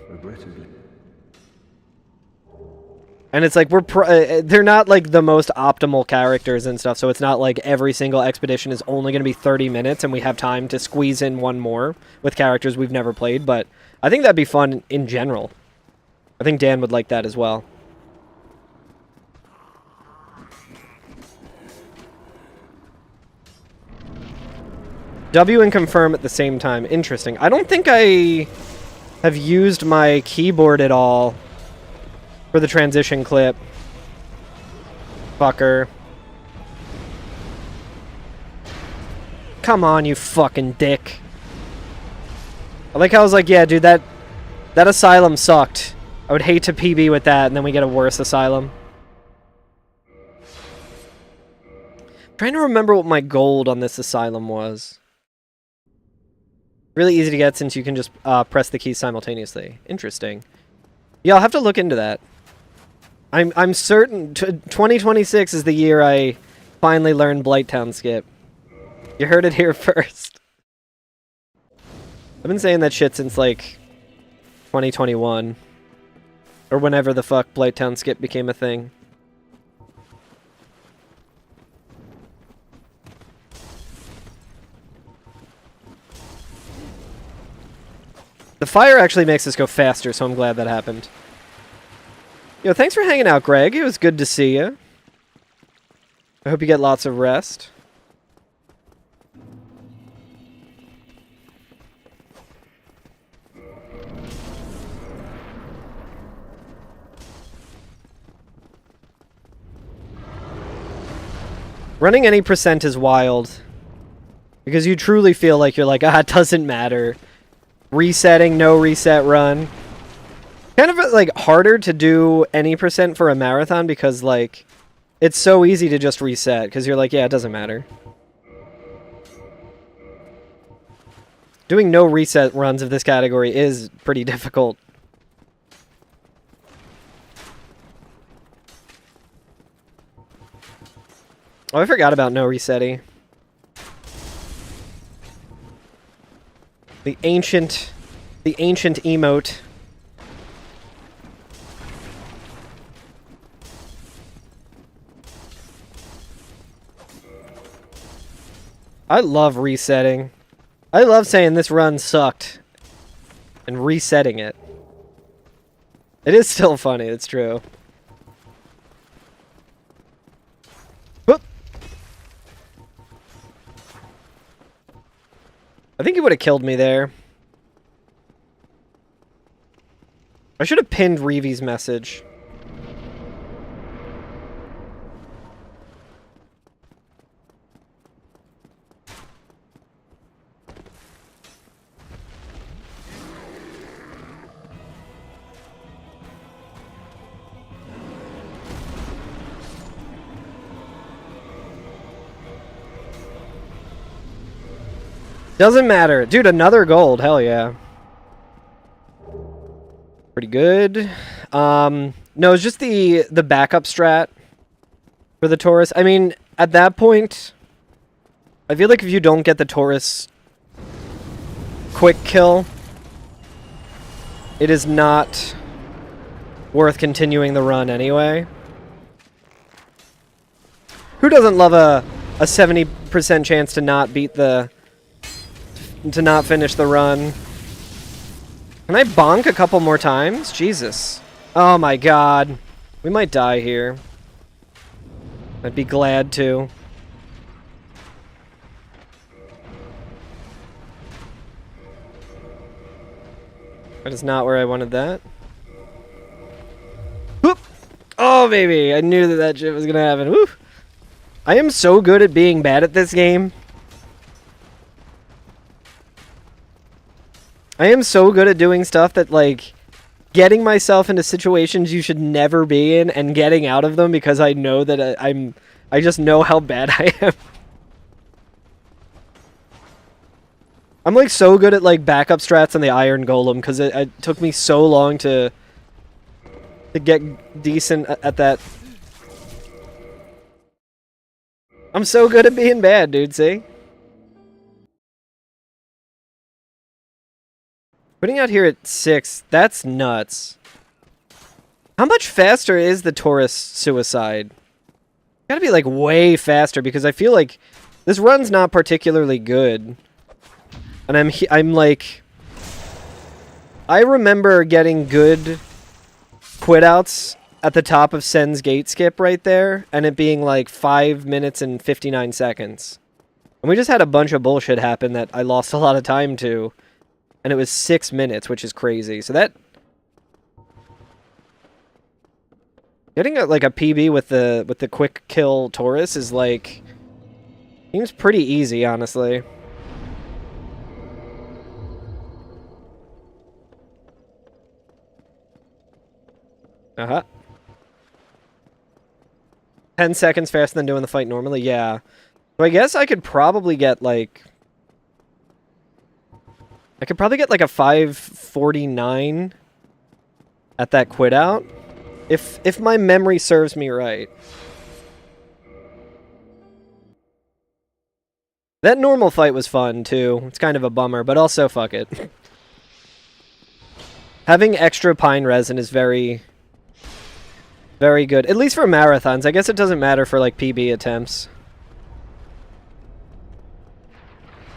And it's like they're not like the most optimal characters and stuff, so it's not like every single expedition is only going to be 30 minutes and we have time to squeeze in one more with characters we've never played, but I think that'd be fun in general. I think Dan would like that as well. W and confirm at the same time. Interesting. I don't think I have used my keyboard at all for the transition clip. Fucker. Come on, you fucking dick. I like how I was like, yeah, dude, that asylum sucked. I would hate to PB with that, and then we get a worse asylum. I'm trying to remember what my gold on this asylum was. Really easy to get since you can just press the keys simultaneously. Interesting. Yeah, I'll have to look into that. I'm certain 2026 is the year I finally learn Blighttown Skip. You heard it here first. I've been saying that shit since like 2021 or whenever the fuck Blighttown Skip became a thing. The fire actually makes us go faster, so I'm glad that happened. Yo, thanks for hanging out, Greg. It was good to see you. I hope you get lots of rest. Running any percent is wild. Because you truly feel like you're like, it doesn't matter. Resetting, no reset run. Kind of like harder to do any percent for a marathon because like it's so easy to just reset because you're like, yeah, it doesn't matter. Doing no reset runs of this category is pretty difficult. Oh, I forgot about no resetting. The ancient emote. I love resetting. I love saying this run sucked and resetting it. It is still funny, it's true. I think he would have killed me there. I should have pinned Reevy's message. Doesn't matter. Dude, another gold. Hell yeah. Pretty good. No, it's just the backup strat for the Taurus. I mean, at that point, I feel like if you don't get the Taurus quick kill, it is not worth continuing the run anyway. Who doesn't love a 70% chance to not beat the... to not finish the run? Can I bonk a couple more times? Jesus. Oh my god. We might die here. I'd be glad to. That is not where I wanted that. Whoop! Oh, baby! I knew that that shit was gonna happen. Woo! I am so good at being bad at this game. I am so good at doing stuff that, like, getting myself into situations you should never be in and getting out of them because I know that I just know how bad I am. I'm, like, so good at, like, backup strats on the Iron Golem because it took me so long to get decent at that. I'm so good at being bad, dude, see? Putting out here at 6, that's nuts. How much faster is the Taurus suicide? Gotta be, like, way faster, because I feel like this run's not particularly good. And I'm like... I remember getting good quit outs at the top of Sen's gate skip right there, and it being, like, 5 minutes and 59 seconds. And we just had a bunch of bullshit happen that I lost a lot of time to. And it was 6 minutes, which is crazy. So that... Getting like a PB with the quick kill Taurus is like... Seems pretty easy, honestly. Uh-huh. 10 seconds faster than doing the fight normally? Yeah. So I guess I could probably get, like... I could probably get like a 5:49 at that quit out, if my memory serves me right. That normal fight was fun too. It's kind of a bummer, but also fuck it. Having extra pine resin is very, very good, at least for marathons. I guess it doesn't matter for like PB attempts.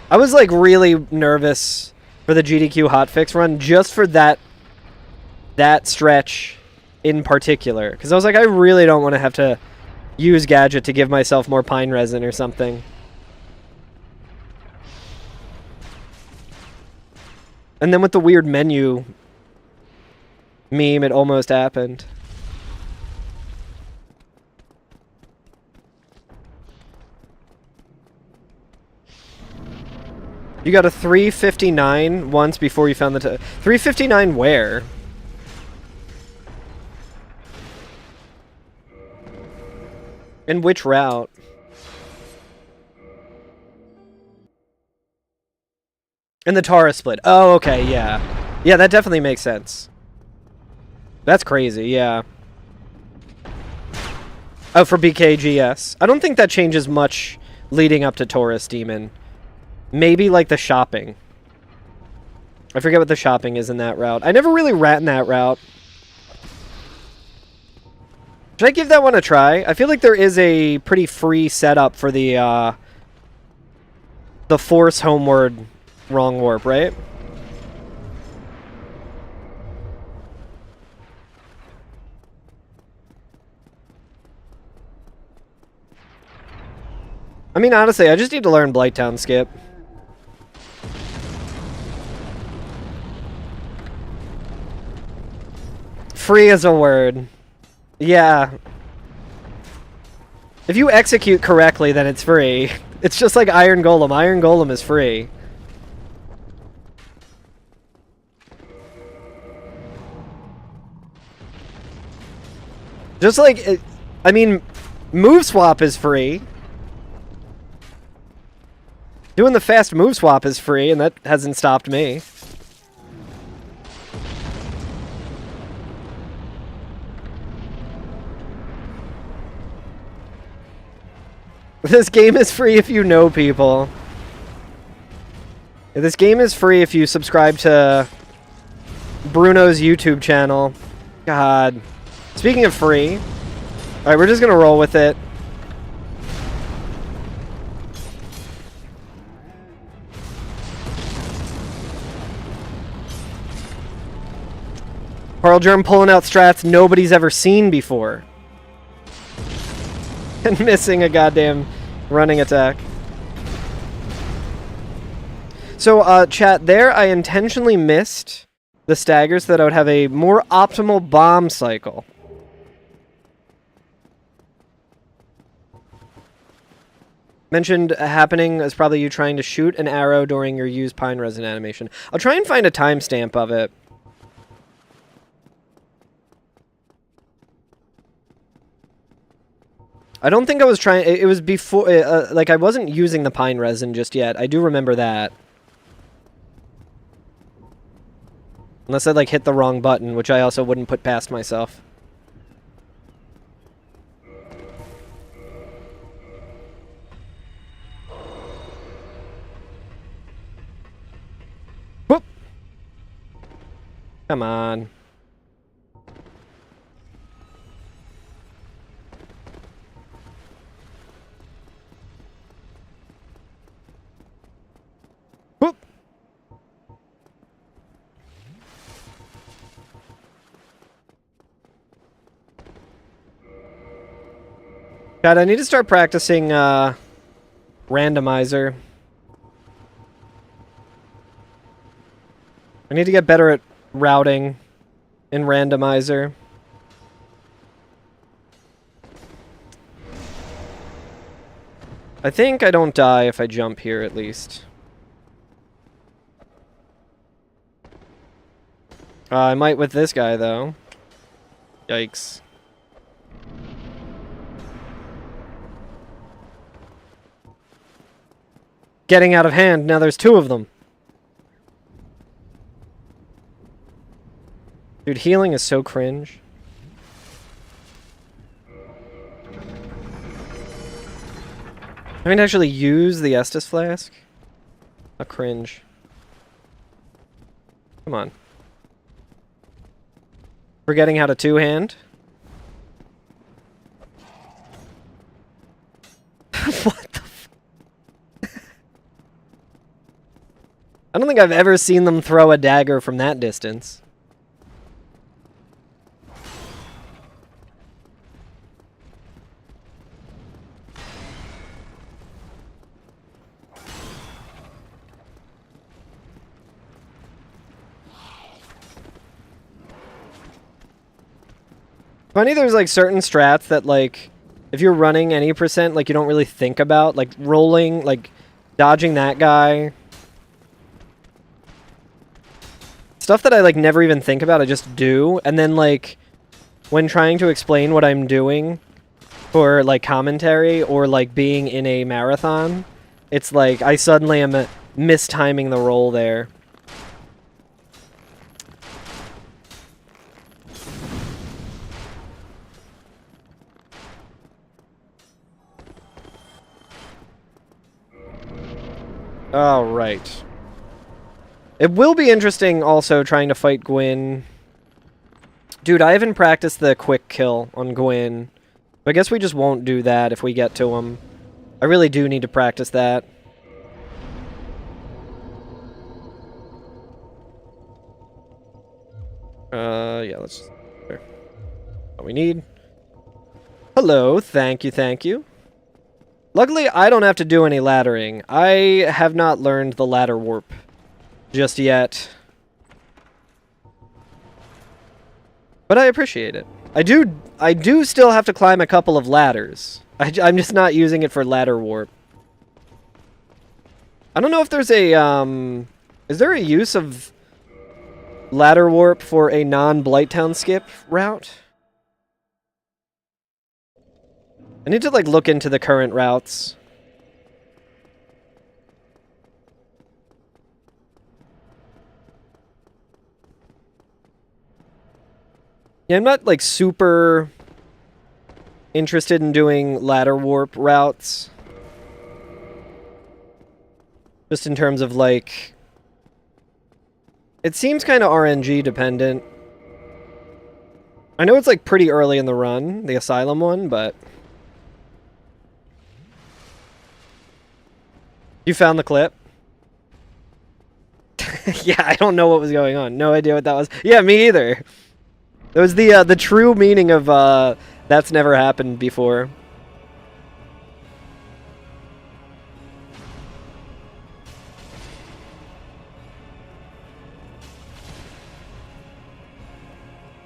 I was like really nervous for the GDQ hotfix run, just for that stretch in particular. Because I was like, I really don't want to have to use Gadget to give myself more pine resin or something. And then with the weird menu meme, it almost happened. You got a 359 once before you found the... 359 where? In which route? In the Taurus split. Oh, okay, yeah. Yeah, that definitely makes sense. That's crazy, yeah. Oh, for BKGS. I don't think that changes much leading up to Taurus Demon. Maybe, like, the shopping. I forget what the shopping is in that route. I never really rat in that route. Should I give that one a try? I feel like there is a pretty free setup for the Force Homeward wrong warp, right? I mean, honestly, I just need to learn Blighttown skip. Free is a word. Yeah. If you execute correctly, then it's free. It's just like Iron Golem. Iron Golem is free. Just like, I mean, move swap is free. Doing the fast move swap is free, and that hasn't stopped me. This game is free if you know people. This game is free if you subscribe to Bruno's YouTube channel. God. Speaking of free, alright, we're just gonna roll with it. Pearl Germ pulling out strats nobody's ever seen before. And missing a goddamn running attack. So, chat, there I intentionally missed the staggers so that I would have a more optimal bomb cycle. Mentioned happening is probably you trying to shoot an arrow during your use pine resin animation. I'll try and find a timestamp of it. I don't think I was trying... It was before... like, I wasn't using the pine resin just yet. I do remember that. Unless I, like, hit the wrong button, which I also wouldn't put past myself. Whoop! Come on. Whoop! God, I need to start practicing, randomizer. I need to get better at routing in randomizer. I think I don't die if I jump here, at least. I might with this guy, though. Yikes. Getting out of hand, now there's two of them. Dude, healing is so cringe. I mean, actually use the Estus Flask? A cringe. Come on. Forgetting how to two-hand? What the f... I don't think I've ever seen them throw a dagger from that distance. Funny, there's like certain strats that like, if you're running any percent, like you don't really think about, like rolling, like dodging that guy. Stuff that I like never even think about, I just do. And then like, when trying to explain what I'm doing for like commentary or like being in a marathon, it's like I suddenly am mistiming the roll there. All right. It will be interesting also trying to fight Gwyn. Dude, I haven't practiced the quick kill on Gwyn. I guess we just won't do that if we get to him. I really do need to practice that. Yeah, let's just... There. What we need. Hello, thank you, thank you. Luckily, I don't have to do any laddering. I have not learned the ladder warp just yet. But I appreciate it. I do still have to climb a couple of ladders. I'm just not using it for ladder warp. I don't know if there's a, is there a use of ladder warp for a non-Blighttown skip route? I need to, like, look into the current routes. Yeah, I'm not, like, super interested in doing ladder warp routes. Just in terms of, like... It seems kind of RNG dependent. I know it's, like, pretty early in the run, the Asylum one, but... You found the clip? Yeah, I don't know what was going on. No idea what that was. Yeah, me either. It was the true meaning of, that's never happened before.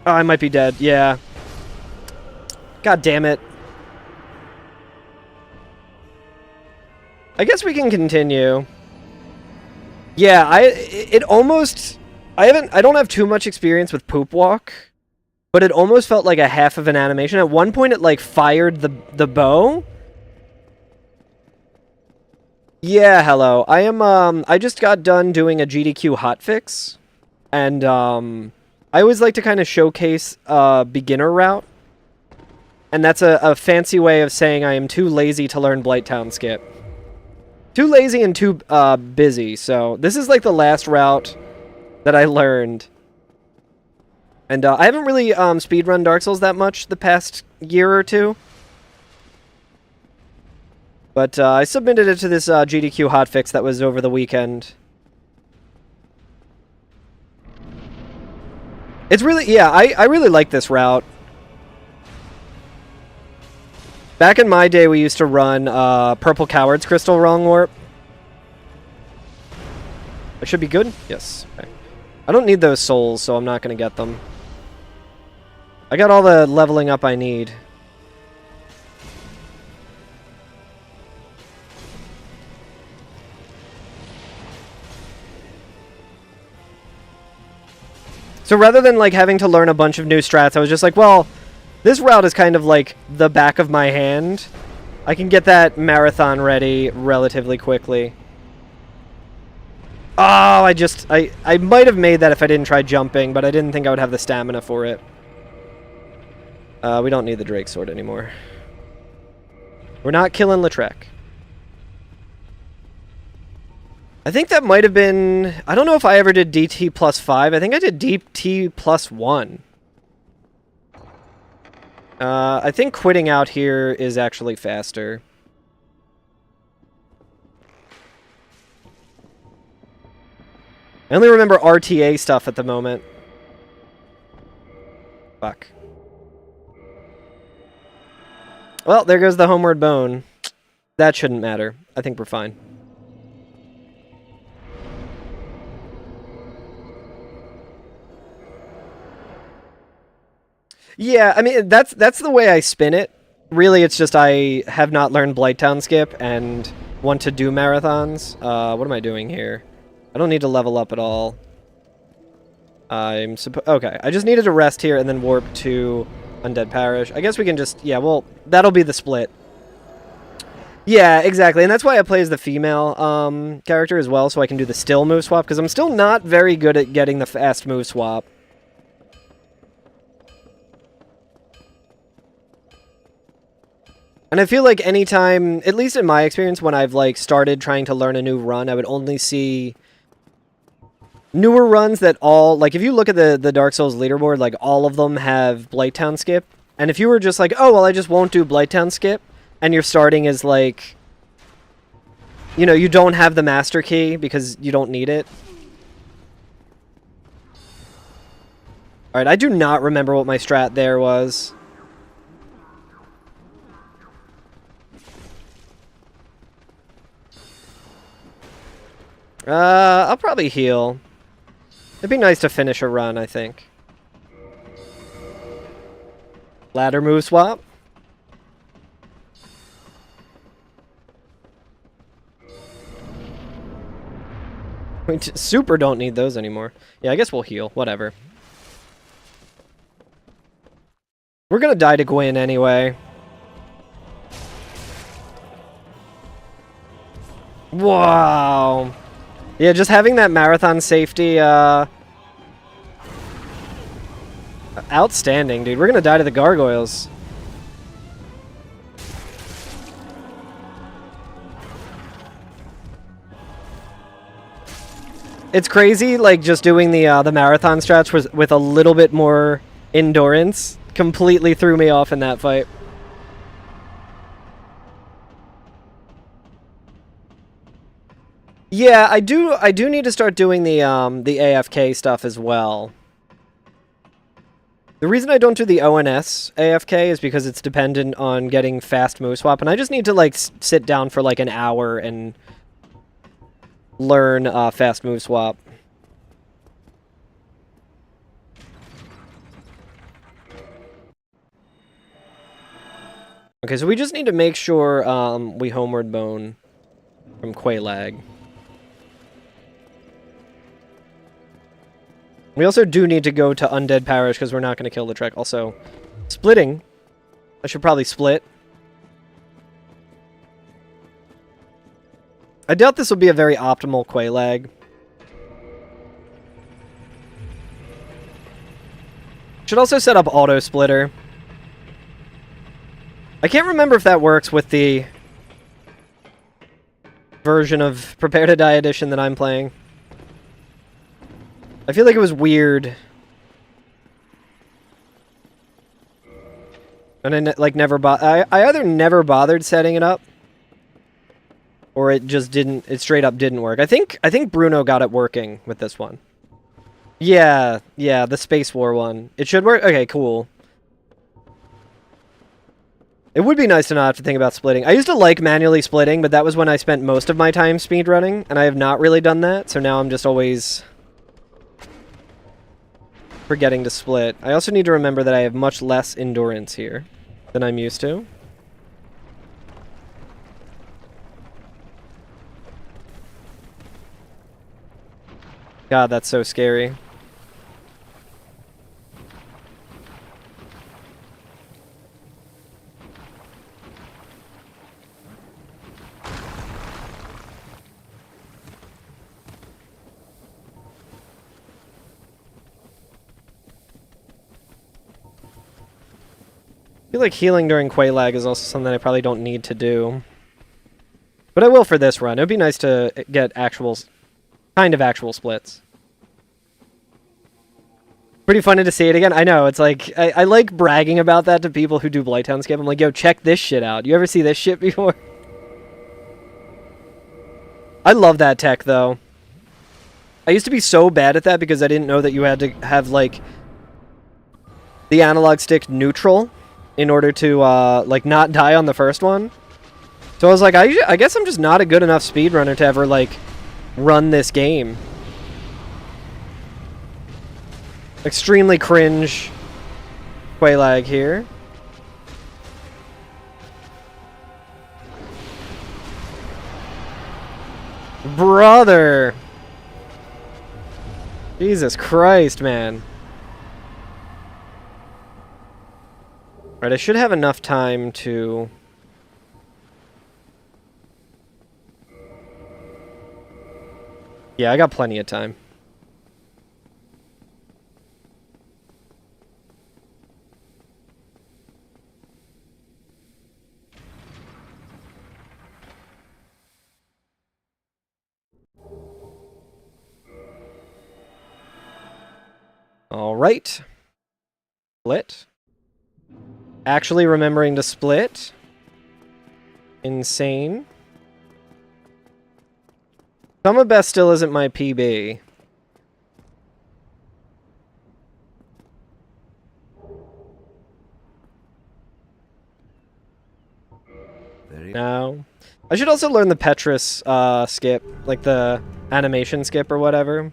Oh, I might be dead. Yeah. God damn it. I guess we can continue. Yeah, it almost... I don't have too much experience with Poop Walk, but it almost felt like a half of an animation. At one point, it, like, fired the bow. Yeah, hello. I am, I just got done doing a GDQ hotfix, and, I always like to kind of showcase a beginner route, and that's a fancy way of saying I am too lazy to learn Blighttown skip. Too lazy and too, busy, so this is, like, the last route that I learned. And I haven't really speedrun Dark Souls that much the past year or two. But I submitted it to this GDQ hotfix that was over the weekend. It's really, yeah, I really like this route. Back in my day, we used to run Purple Coward's Crystal Wrong Warp. It should be good? Yes. Okay. I don't need those souls, so I'm not going to get them. I got all the leveling up I need. So rather than, like, having to learn a bunch of new strats, I was just like, well, this route is kind of like the back of my hand. I can get that marathon ready relatively quickly. Oh, I might have made that if I didn't try jumping, but I didn't think I would have the stamina for it. We don't need the Drake Sword anymore. We're not killing Lautrec. I think that might have been... I don't know if I ever did DT plus 5. I think I did DT plus 1. I think quitting out here is actually faster. I only remember RTA stuff at the moment. Fuck. Well, there goes the homeward bone. That shouldn't matter. I think we're fine. Yeah, I mean, that's the way I spin it. Really, it's just I have not learned Blighttown skip and want to do marathons. What am I doing here? I don't need to level up at all. Okay, I just needed to rest here and then warp to Undead Parish. I guess we can just... Yeah, well, that'll be the split. Yeah, exactly, and that's why I play as the female character as well, so I can do the still move swap, because I'm still not very good at getting the fast move swap. And I feel like anytime, at least in my experience, when I've, like, started trying to learn a new run, I would only see newer runs that all... Like, if you look at the Dark Souls leaderboard, like, all of them have Blighttown skip. And if you were just like, oh, well, I just won't do Blighttown skip, and you're starting as, like... You know, you don't have the master key because you don't need it. Alright, I do not remember what my strat there was. I'll probably heal. It'd be nice to finish a run, I think. Ladder move swap. We super don't need those anymore. Yeah, I guess we'll heal. Whatever. We're gonna die to Gwyn anyway. Wow. Yeah, just having that marathon safety, outstanding, dude. We're gonna die to the gargoyles. It's crazy, like, just doing the marathon stretch with a little bit more endurance completely threw me off in that fight. Yeah, I do need to start doing the AFK stuff as well. The reason I don't do the ONS AFK is because it's dependent on getting fast move swap, and I just need to, like, sit down for, like, an hour and learn fast move swap. Okay, so we just need to make sure we homeward bone from Quaylag. We also do need to go to Undead Parish because we're not going to kill the Trek. Also, splitting. I should probably split. I doubt this will be a very optimal Quaylag. Should also set up auto splitter. I can't remember if that works with the version of Prepare to Die edition that I'm playing. I feel like it was weird. And I like never I either never bothered setting it up, or it just didn't. It straight up didn't work. I think Bruno got it working with this one. Yeah, the Space War one. It should work. Okay, cool. It would be nice to not have to think about splitting. I used to like manually splitting, but that was when I spent most of my time speedrunning, and I have not really done that, so now I'm just always forgetting to split. I also need to remember that I have much less endurance here than I'm used to. God, that's so scary. I feel like healing during Quaylag is also something I probably don't need to do. But I will for this run. It would be nice to get kind of actual splits. Pretty funny to see it again. I know, it's like, I like bragging about that to people who do Blighttown Skip. I'm like, yo, check this shit out. You ever see this shit before? I love that tech, though. I used to be so bad at that because I didn't know that you had to have, like, the analog stick neutral in order to, like, not die on the first one. So I was like, I guess I'm just not a good enough speedrunner to ever, like, run this game. Extremely cringe Quaylag here. Brother! Jesus Christ, man. Right, I should have enough time to... Yeah, I got plenty of time. All right. Split. Actually remembering to split. Insane. Summer Best still isn't my PB. No. I should also learn the Petrus skip, like the animation skip or whatever. I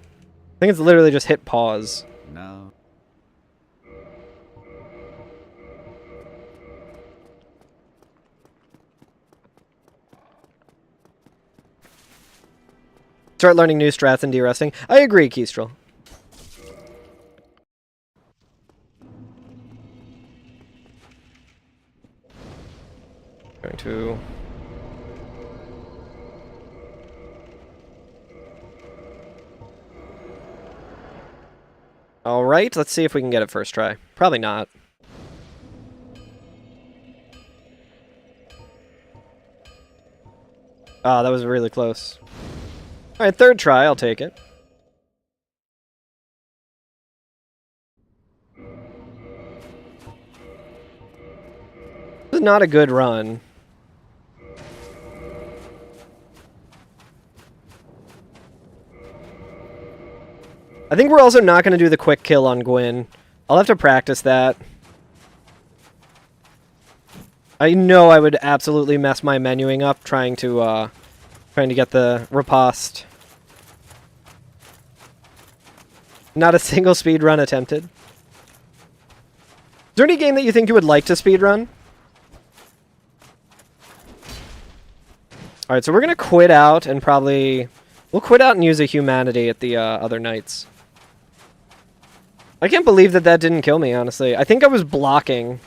think it's literally just hit pause. No. Start learning new strats and de-resting. I agree, Kestrel. Going to... Alright, let's see if we can get it first try. Probably not. Ah, that was really close. Alright, third try, I'll take it. This is not a good run. I think we're also not going to do the quick kill on Gwyn. I'll have to practice that. I know I would absolutely mess my menuing up trying to get the riposte. Not a single speed run attempted. Is there any game that you think you would like to speed run? Alright, so we're going to quit out and probably... We'll quit out and use a humanity at the other nights. I can't believe that that didn't kill me, honestly. I think I was blocking.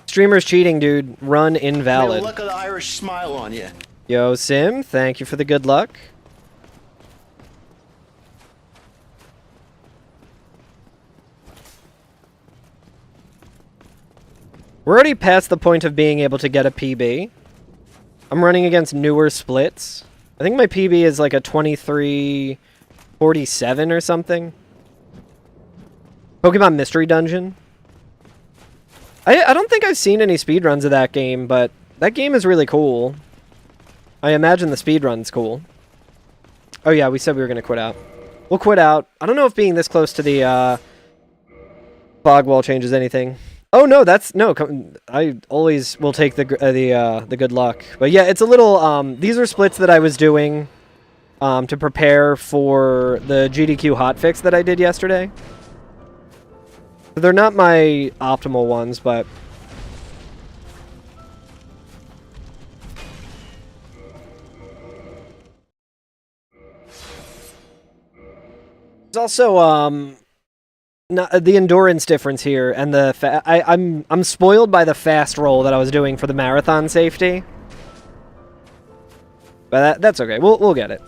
Streamer's cheating, dude. Run invalid. May the luck of the Irish smile on you. Yo, Sim, thank you for the good luck. We're already past the point of being able to get a PB. I'm running against newer splits. I think my PB is like a 2347 or something. Pokemon Mystery Dungeon. I don't think I've seen any speedruns of that game, but that game is really cool. I imagine the speedrun's cool. Oh yeah, we said we were going to quit out. We'll quit out. I don't know if being this close to the fog wall changes anything. Oh no, that's no. I always will take the good luck. But yeah, it's a little. These are splits that I was doing to prepare for the GDQ hotfix that I did yesterday. They're not my optimal ones, but there's also the endurance difference here, and the I'm spoiled by the fast roll that I was doing for the marathon safety. But that's okay. We'll get it.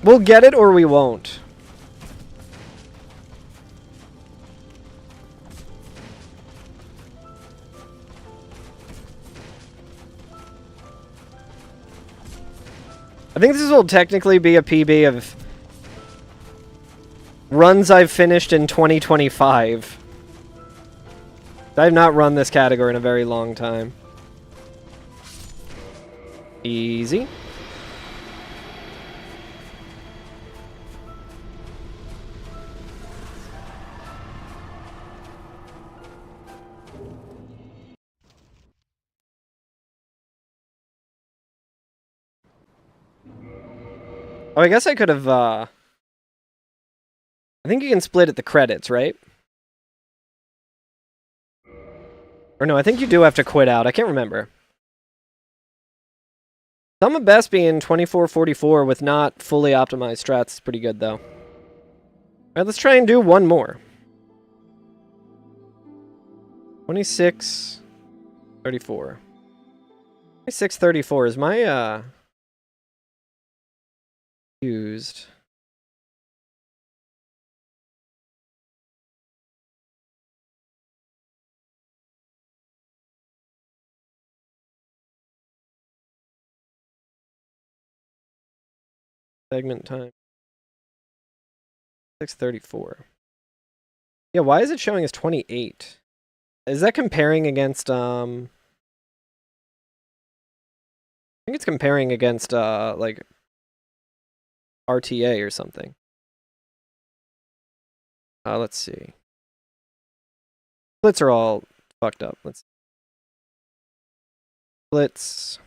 We'll get it or we won't. I think this will technically be a PB of runs I've finished in 2025. I've not run this category in a very long time. Easy. Oh, I guess I could have, I think you can split at the credits, right? Or no, I think you do have to quit out. I can't remember. Some of best being 2444 with not fully optimized strats is pretty good, though. Alright, let's try and do one more. 2634. 2634 is my, used. Segment time. 634. Yeah, why is it showing as 28? Is that comparing against, I think it's comparing against, like, RTA or something. Let's see. Splits are all fucked up. Let's splits.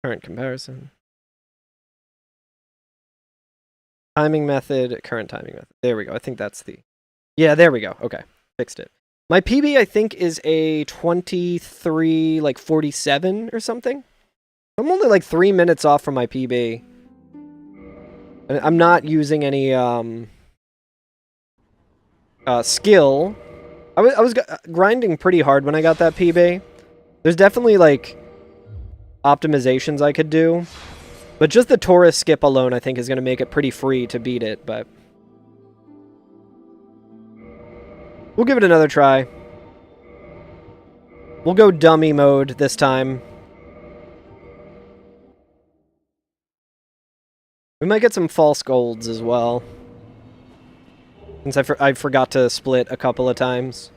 Current comparison. Timing method, current timing method. There we go. I think that's the... Yeah, there we go. Okay. Fixed it. My PB, I think, is a 23, like 47 or something. I'm only like 3 minutes off from my PB. And I'm not using any skill. I was grinding pretty hard when I got that PB. There's definitely like optimizations I could do, but just the tourist skip alone I think is going to make it pretty free to beat it, but we'll give it another try. We'll go dummy mode this time. We might get some false golds as well, since I forgot to split a couple of times.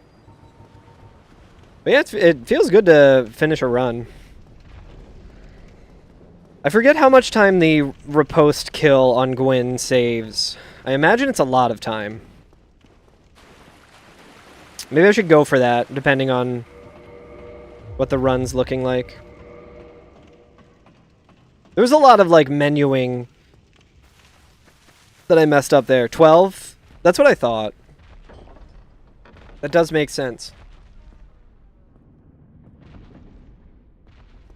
But yeah, it feels good to finish a run. I forget how much time the riposte kill on Gwyn saves. I imagine it's a lot of time. Maybe I should go for that, depending on what the run's looking like. There was a lot of, like, menuing that I messed up there. 12? That's what I thought. That does make sense.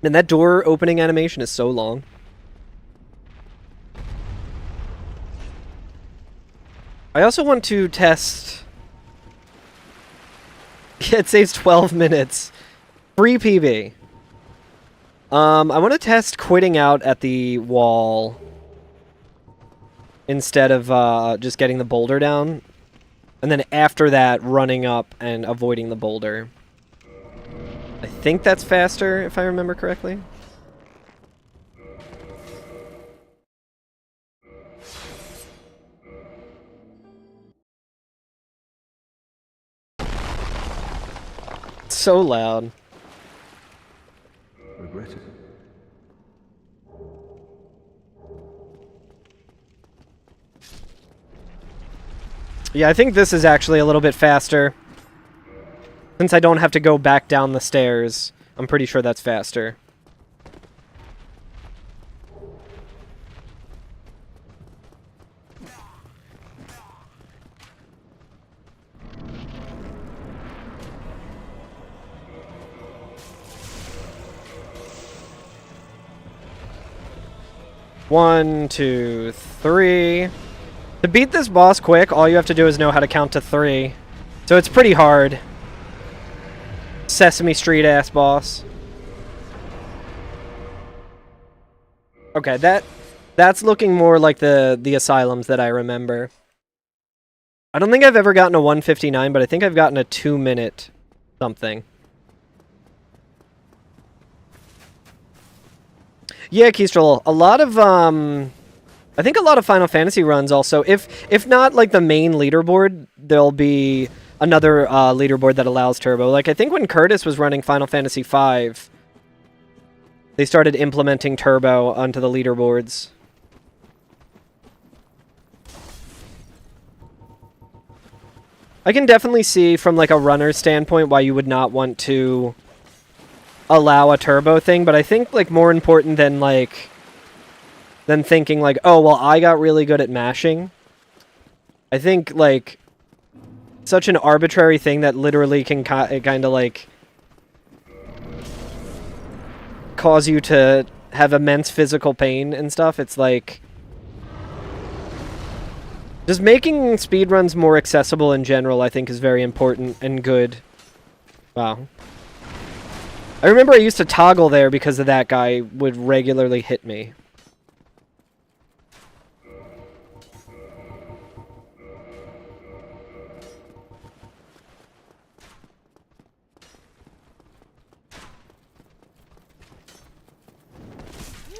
And that door opening animation is so long. I also want to test... Yeah, it saves 12 minutes. Free PB. I want to test quitting out at the wall instead of just getting the boulder down. And then after that, running up and avoiding the boulder. I think that's faster, if I remember correctly. It's so loud. Regrettably. Yeah, I think this is actually a little bit faster. Since I don't have to go back down the stairs, I'm pretty sure that's faster. One, two, three. To beat this boss quick, all you have to do is know how to count to 3. So it's pretty hard. Sesame Street ass boss. Okay, that's looking more like the asylums that I remember. I don't think I've ever gotten a 159, but I think I've gotten a 2-minute something. Yeah, Kestrel, a lot of I think a lot of Final Fantasy runs also, if not like the main leaderboard, there'll be another leaderboard that allows turbo. Like I think when Curtis was running Final Fantasy V, they started implementing turbo onto the leaderboards. I can definitely see from like a runner's standpoint why you would not want to allow a turbo thing, but I think like more important than thinking like, oh well, I got really good at mashing. I think like such an arbitrary thing that literally can kind of like cause you to have immense physical pain and stuff. It's like just making speedruns more accessible in general, I think, is very important and good. Wow. I remember I used to toggle there because of that guy would regularly hit me.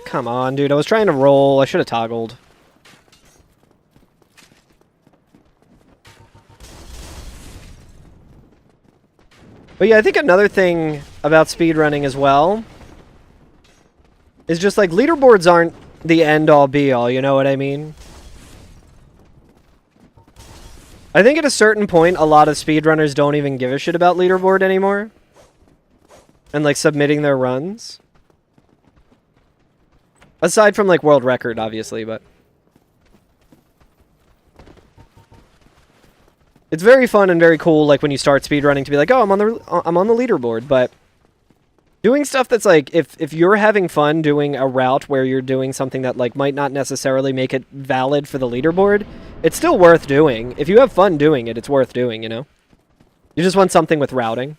Come on, dude. I was trying to roll. I should have toggled. But yeah, I think another thing about speedrunning as well is just like leaderboards aren't the end-all be-all, you know what I mean? I think at a certain point, a lot of speedrunners don't even give a shit about leaderboard anymore. And like submitting their runs. Aside from like world record, obviously, but It's very fun and very cool, like when you start speedrunning, to be like, oh, I'm on the leaderboard. But doing stuff that's like, if you're having fun doing a route where you're doing something that like might not necessarily make it valid for the leaderboard, it's still worth doing. If you have fun doing it, it's worth doing, you know? You just want something with routing.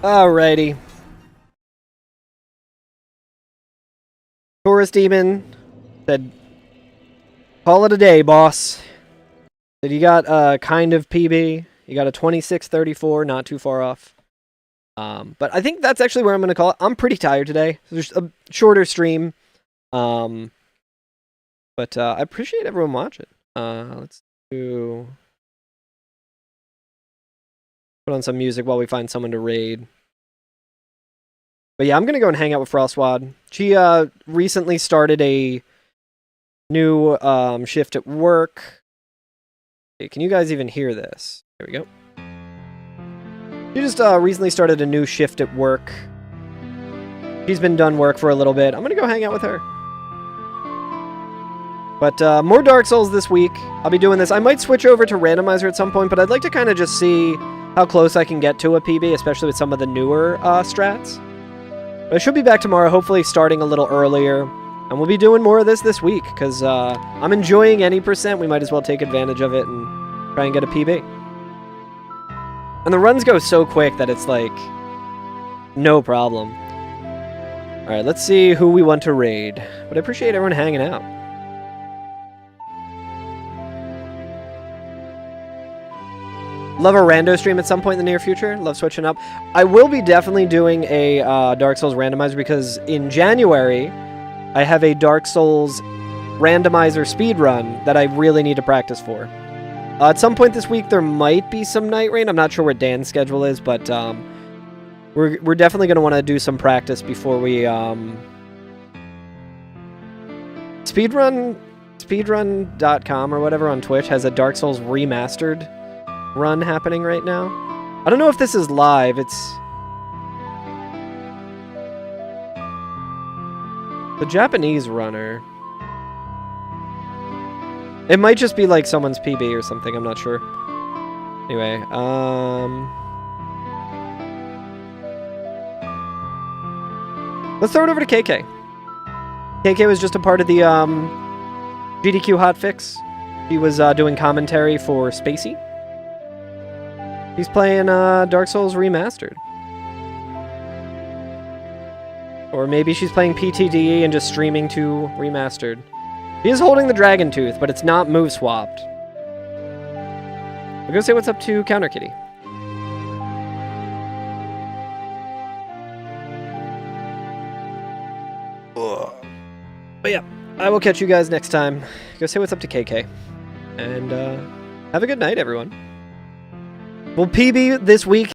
Alrighty. Taurus Demon said, call it a day, boss. Said you got kind of PB. You got a 26:34, not too far off. But I think that's actually where I'm going to call it. I'm pretty tired today. There's a shorter stream. But I appreciate everyone watching. Let's do... Put on some music while we find someone to raid. But yeah, I'm going to go and hang out with Frostwad. She recently started a new shift at work. Okay, can you guys even hear this? There we go. She just recently started a new shift at work. She's been done work for a little bit. I'm going to go hang out with her. But more Dark Souls this week. I'll be doing this. I might switch over to randomizer at some point, but I'd like to kind of just see how close I can get to a PB, especially with some of the newer strats. But I should be back tomorrow, hopefully starting a little earlier. And we'll be doing more of this week, because I'm enjoying any percent. We might as well take advantage of it and try and get a PB. And the runs go so quick that it's like, no problem. Alright, let's see who we want to raid. But I appreciate everyone hanging out. Love a rando stream at some point in the near future. Love switching up. I will be definitely doing a Dark Souls randomizer, because in January, I have a Dark Souls randomizer speedrun that I really need to practice for. At some point this week, there might be some Night Rain. I'm not sure what Dan's schedule is, but we're definitely going to want to do some practice before we... Speedrun.com or whatever on Twitch has a Dark Souls remastered run happening right now. I don't know if this is live. It's the Japanese runner. It might just be like someone's PB or something. I'm not sure. Anyway, let's throw it over to KK. KK was just a part of the GDQ hotfix. He was doing commentary for Spacey. He's playing Dark Souls Remastered. Or maybe she's playing PTDE and just streaming to Remastered. He is holding the Dragon Tooth, but it's not move swapped. We'll go say what's up to Counter Kitty. But yeah, I will catch you guys next time. Go say what's up to KK. And have a good night, everyone. We'll PB this week.